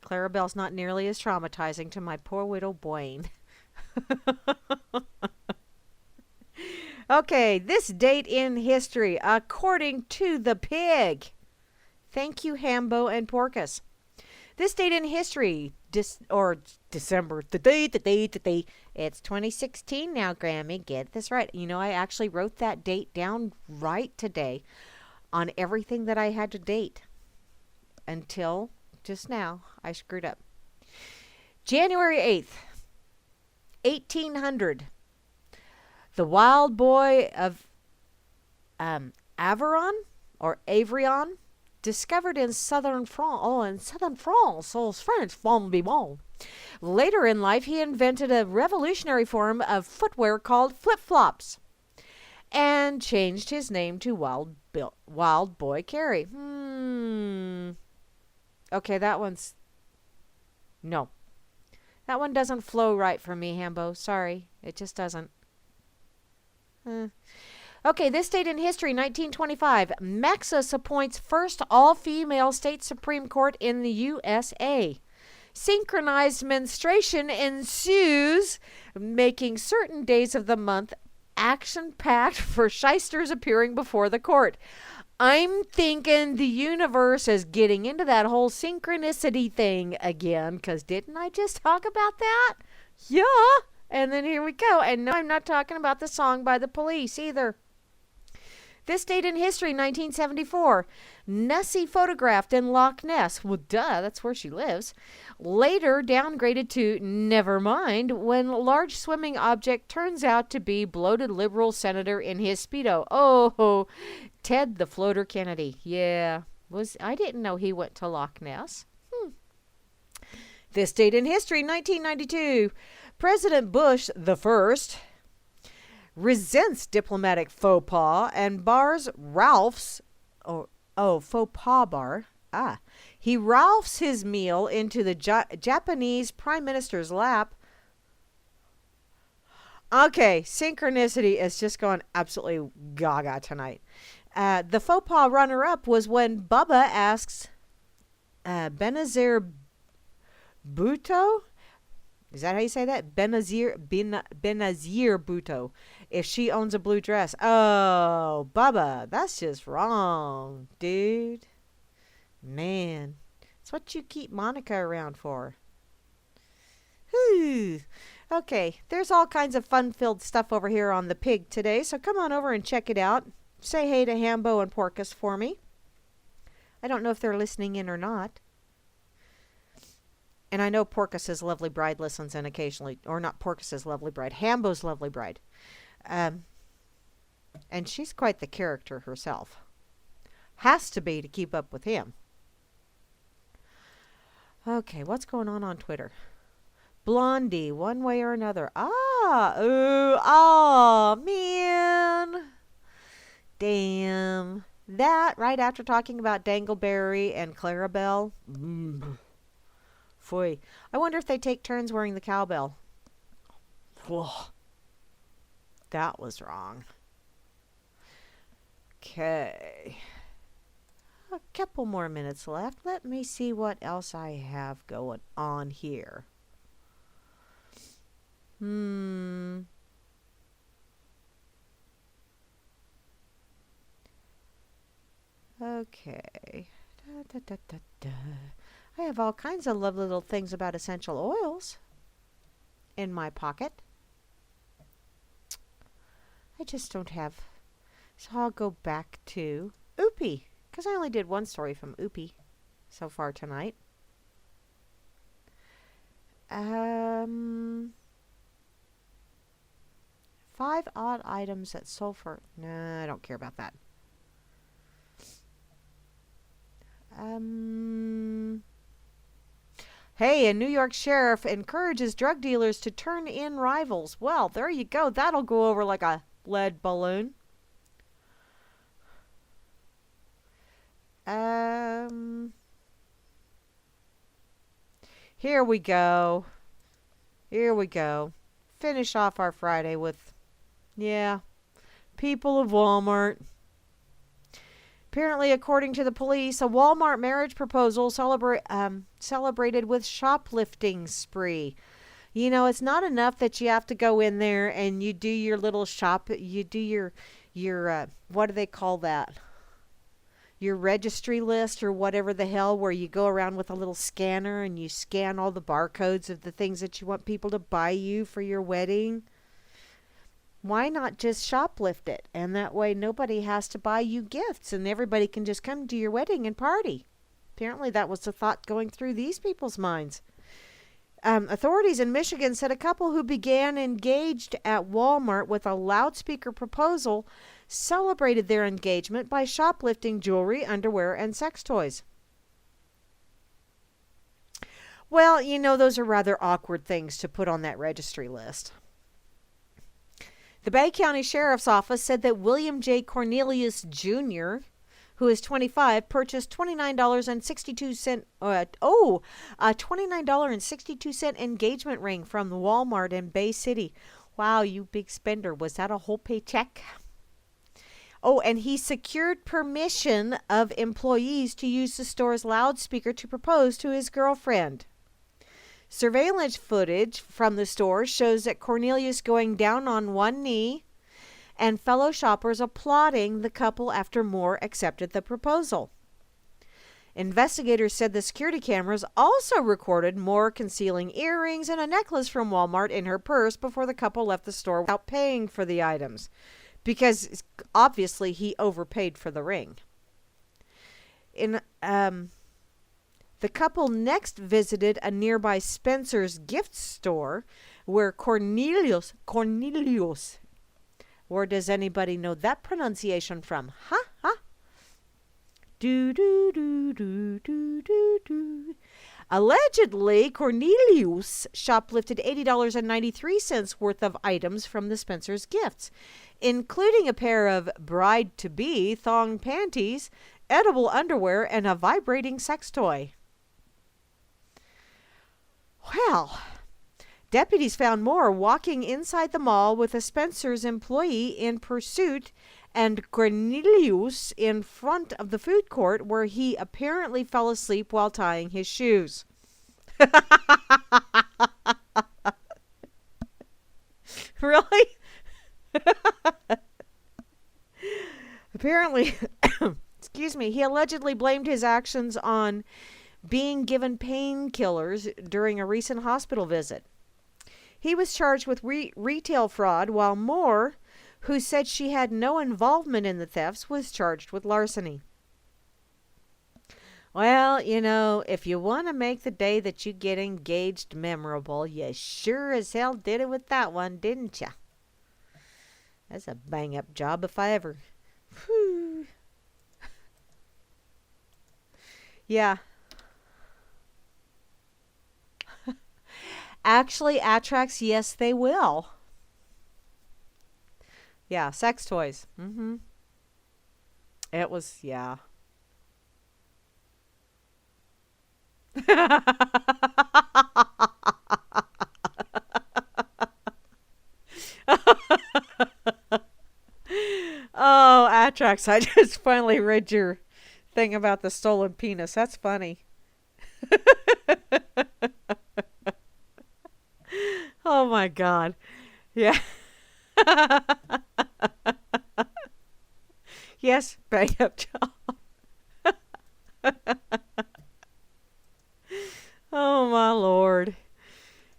Clarabelle's not nearly as traumatizing to my poor widow Boyne. Okay, this date in history, according to the pig. Thank you, Hambo and Porcus. This date in history, December, it's 2016 now, Grammy. Get this right. I actually wrote that date down right today on everything that I had to date. Until just now, I screwed up. January 8th, 1800. The wild boy of Aveyron, discovered in southern France. French, bon vivant. Later in life, he invented a revolutionary form of footwear called flip-flops. and changed his name to Wild Boy Carey. Okay, that one's... No. That one doesn't flow right for me, Hambo. Sorry. It just doesn't. Okay, this date in history, 1925. Texas appoints first all-female state Supreme Court in the USA. Synchronized menstruation ensues, making certain days of the month action-packed for shysters appearing before the court. I'm thinking the universe is getting into that whole synchronicity thing again, because didn't I just talk about that? Yeah. And then here we go. And no, I'm not talking about the song by the Police either. This date in history, 1974. Nessie photographed in Loch Ness. Well, duh, that's where she lives. Later downgraded to never mind when large swimming object turns out to be bloated liberal senator in his Speedo. Oh, Ted the Floater Kennedy. Yeah, I didn't know he went to Loch Ness. This date in history, 1992. President Bush the First resents diplomatic faux pas and bars Ralph's faux pas bar. He Ralphs his meal into the Japanese Prime Minister's lap. Okay, synchronicity is just going absolutely gaga tonight. The faux pas runner-up was when Bubba asks Benazir Bhutto, is that how you say that? Benazir Bhutto, if she owns a blue dress. Oh, Bubba, that's just wrong, dude. Man, that's what you keep Monica around for. Whew. Okay, there's all kinds of fun-filled stuff over here on the pig today, so come on over and check it out. Say hey to Hambo and Porcus for me. I don't know if they're listening in or not. And I know Porcus's lovely bride listens in occasionally, or not Porcus's lovely bride, Hambo's lovely bride. And she's quite the character herself. Has to be to keep up with him. Okay, what's going on Twitter? Blondie, one way or another. Man. Damn. That right after talking about Dangleberry and Clarabelle. Phooey. I wonder if they take turns wearing the cowbell. Whoa. That was wrong. Okay. A couple more minutes left. Let me see what else I have going on here. Okay. I have all kinds of lovely little things about essential oils in my pocket. I just don't have. So I'll go back to Oopie, because I only did one story from Oopie so far tonight. 5 odd items at Sulphur. Nah, I don't care about that. Hey, a New York sheriff encourages drug dealers to turn in rivals. Well, there you go. That'll go over like a lead balloon. Here we go. Here we go. Finish off our Friday with, people of Walmart. Apparently, according to the police, a Walmart marriage proposal celebrated with shoplifting spree. You know, it's not enough that you have to go in there and you do your little shop. You do your what do they call that? Your registry list or whatever the hell, where you go around with a little scanner and you scan all the barcodes of the things that you want people to buy you for your wedding. Why not just shoplift it? And that way nobody has to buy you gifts and everybody can just come to your wedding and party. Apparently that was the thought going through these people's minds. Authorities in Michigan said a couple who began engaged at Walmart with a loudspeaker proposal celebrated their engagement by shoplifting jewelry, underwear, and sex toys. Well, you know, those are rather awkward things to put on that registry list. The Bay County Sheriff's Office said that William J. Cornelius Jr., who is 25, purchased $29.62 a $29.62 engagement ring from the Walmart in Bay City. Wow, you big spender. Was that a whole paycheck? Oh, and he secured permission of employees to use the store's loudspeaker to propose to his girlfriend. Surveillance footage from the store shows that Cornelius going down on one knee and fellow shoppers applauding the couple after Moore accepted the proposal. Investigators said the security cameras also recorded Moore concealing earrings and a necklace from Walmart in her purse before the couple left the store without paying for the items, because obviously he overpaid for the ring. The couple next visited a nearby Spencer's gift store where Cornelius, where does anybody know that pronunciation from? Huh? Do do do do do do do. Allegedly, Cornelius shoplifted $80.93 worth of items from the Spencer's gifts, including a pair of bride-to-be thong panties, edible underwear, and a vibrating sex toy. Well, deputies found Moore walking inside the mall with a Spencer's employee in pursuit and Cornelius in front of the food court where he apparently fell asleep while tying his shoes. Really? Apparently, excuse me, he allegedly blamed his actions on being given painkillers during a recent hospital visit. He was charged with retail fraud, while Moore, who said she had no involvement in the thefts, was charged with larceny. Well, you know, if you want to make the day that you get engaged memorable, you sure as hell did it with that one, didn't ya? That's a bang-up job if I ever... Whew. Yeah. Actually, Atrax, yes, they will. Yeah, sex toys. Mm-hmm. It was, yeah. Oh, Atrax, I just finally read your thing about the stolen penis. That's funny. Oh my God. Yeah. Yes, bang up job. Oh my Lord.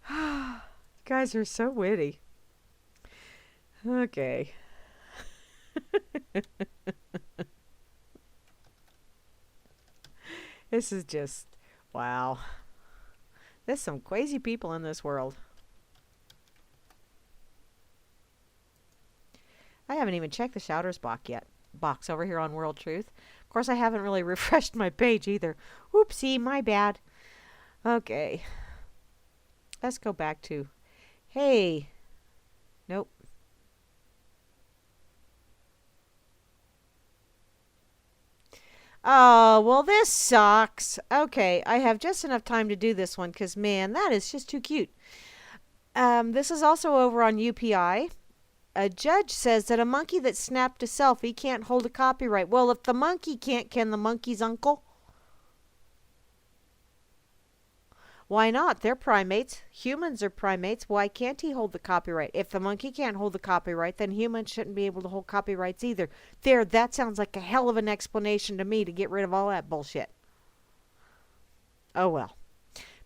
You guys are so witty. Okay. This is just, wow. There's some crazy people in this world. I haven't even checked the Shouters box over here on World Truth. Of course, I haven't really refreshed my page either. Oopsie, my bad. Okay. Let's go back to, hey. Nope. Oh, well, this sucks. Okay, I have just enough time to do this one because, man, that is just too cute. This is also over on UPI. A judge says that a monkey that snapped a selfie can't hold a copyright. Well, if the monkey can't, can the monkey's uncle? Why not? They're primates. Humans are primates. Why can't he hold the copyright? If the monkey can't hold the copyright, then humans shouldn't be able to hold copyrights either. There, that sounds like a hell of an explanation to me to get rid of all that bullshit. Oh well.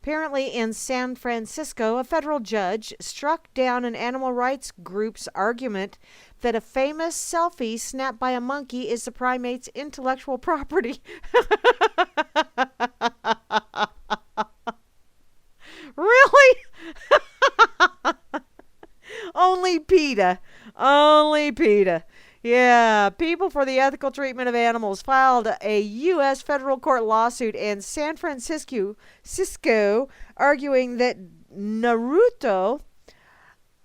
Apparently in San Francisco, a federal judge struck down an animal rights group's argument that a famous selfie snapped by a monkey is the primate's intellectual property. Really? Only PETA. Only PETA. Yeah, People for the Ethical Treatment of Animals filed a U.S. federal court lawsuit in San Francisco, arguing that Naruto,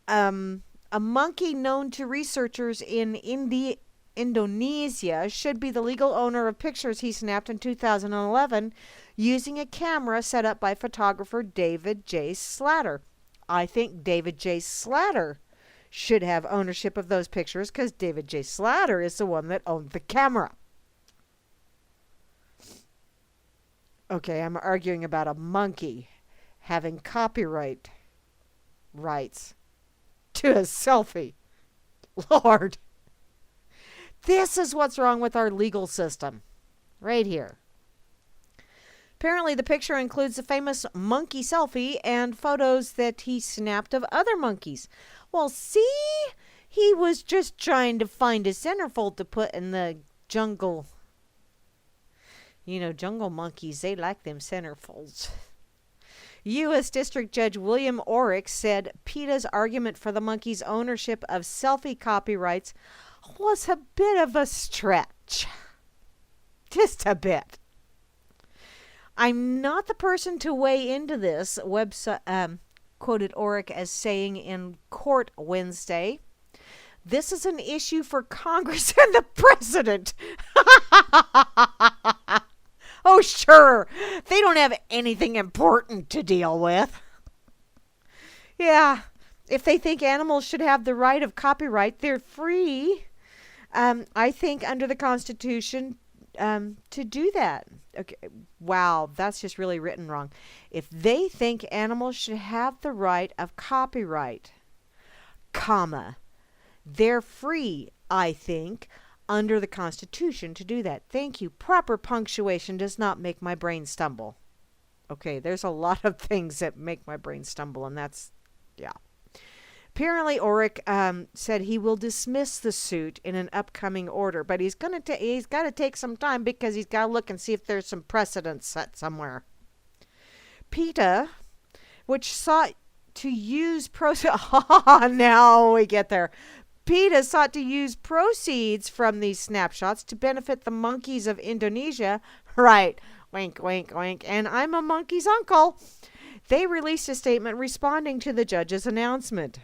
a A monkey known to researchers in Indonesia should be the legal owner of pictures he snapped in 2011 using a camera set up by photographer David J. Slatter. I think David J. Slatter should have ownership of those pictures because David J. Slatter is the one that owned the camera. Okay, I'm arguing about a monkey having copyright rights to a selfie. Lord. This is what's wrong with our legal system. Right here. Apparently, the picture includes the famous monkey selfie and photos that he snapped of other monkeys. Well, see? He was just trying to find a centerfold to put in the jungle. You know, jungle monkeys, they like them centerfolds. U.S. District Judge William Orrick said PETA's argument for the monkey's ownership of selfie copyrights was a bit of a stretch. Just a bit. I'm not the person to weigh into this, website quoted Orrick as saying in court Wednesday. This is an issue for Congress and the president. Oh, sure. They don't have anything important to deal with. Yeah. If they think animals should have the right of copyright, they're free. I think under the Constitution to do that. Okay. Wow, that's just really written wrong. If they think animals should have the right of copyright, comma, they're free, I think, under the Constitution to do that. Thank you. Proper punctuation does not make my brain stumble. Okay, there's a lot of things that make my brain stumble, and that's, yeah. Apparently, Orrick said he will dismiss the suit in an upcoming order, but he's got to take some time because he's got to look and see if there's some precedents set somewhere. PETA, which sought to use now we get there. PETA sought to use proceeds from these snapshots to benefit the monkeys of Indonesia. Right. Wink, wink, wink. And I'm a monkey's uncle. They released a statement responding to the judge's announcement.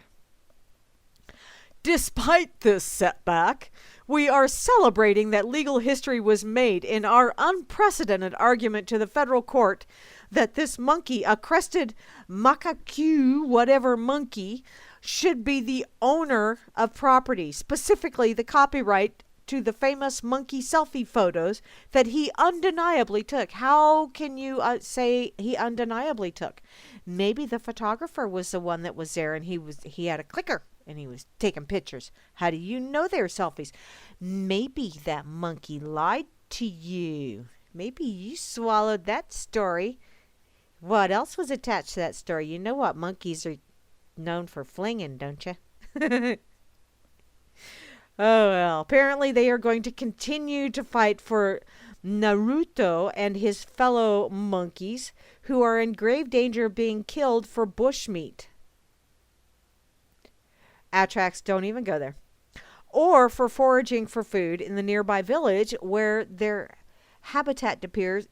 Despite this setback, we are celebrating that legal history was made in our unprecedented argument to the federal court that this monkey, a crested macaque, whatever monkey, should be the owner of property, specifically the copyright to the famous monkey selfie photos that he undeniably took. How can you say he undeniably took? Maybe the photographer was the one that was there and he had a clicker and he was taking pictures. How do you know they're selfies? Maybe that monkey lied to you. Maybe you swallowed that story. What else was attached to that story? You know what monkeys are known for flinging, don't you? Oh, well. Apparently they are going to continue to fight for Naruto and his fellow monkeys who are in grave danger of being killed for bushmeat. Atrax, don't even go there. Or for foraging for food in the nearby village where their habitat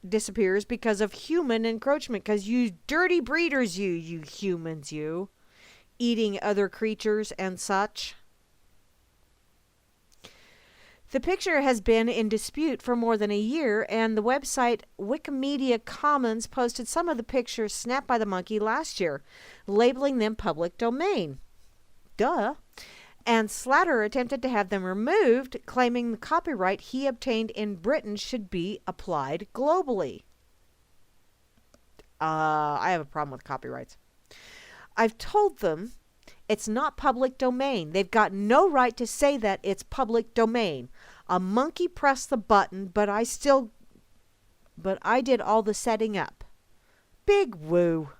disappears because of human encroachment. Because you dirty breeders, you humans, you. Eating other creatures and such. The picture has been in dispute for more than a year, and the website Wikimedia Commons posted some of the pictures snapped by the monkey last year, labeling them public domain. Duh. And Slatter attempted to have them removed, claiming the copyright he obtained in Britain should be applied globally. I have a problem with copyrights. I've told them it's not public domain. They've got no right to say that it's public domain. A monkey pressed the button, but I did all the setting up. Big woo.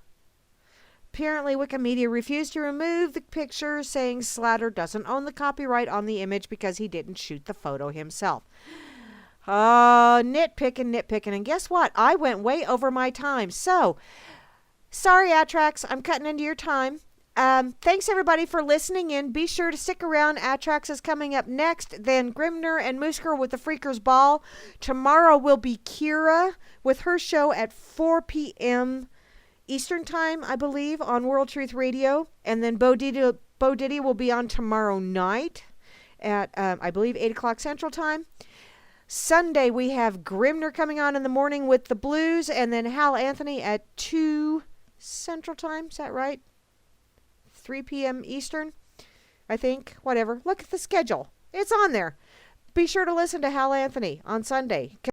Apparently, Wikimedia refused to remove the picture, saying Slatter doesn't own the copyright on the image because he didn't shoot the photo himself. Nitpicking. And guess what? I went way over my time. So, sorry, Atrax, I'm cutting into your time. Thanks, everybody, for listening in. Be sure to stick around. Atrax is coming up next. Then Grimner and Moosker with the Freakers Ball. Tomorrow will be Kira with her show at 4 p.m. Eastern Time, I believe, on World Truth Radio. And then Bo Bo Diddy will be on tomorrow night at, I believe, 8 o'clock Central Time. Sunday, we have Grimner coming on in the morning with the blues, and then Hal Anthony at 2 Central Time. Is that right? 3 p.m. Eastern, I think. Whatever. Look at the schedule. It's on there. Be sure to listen to Hal Anthony on Sunday, because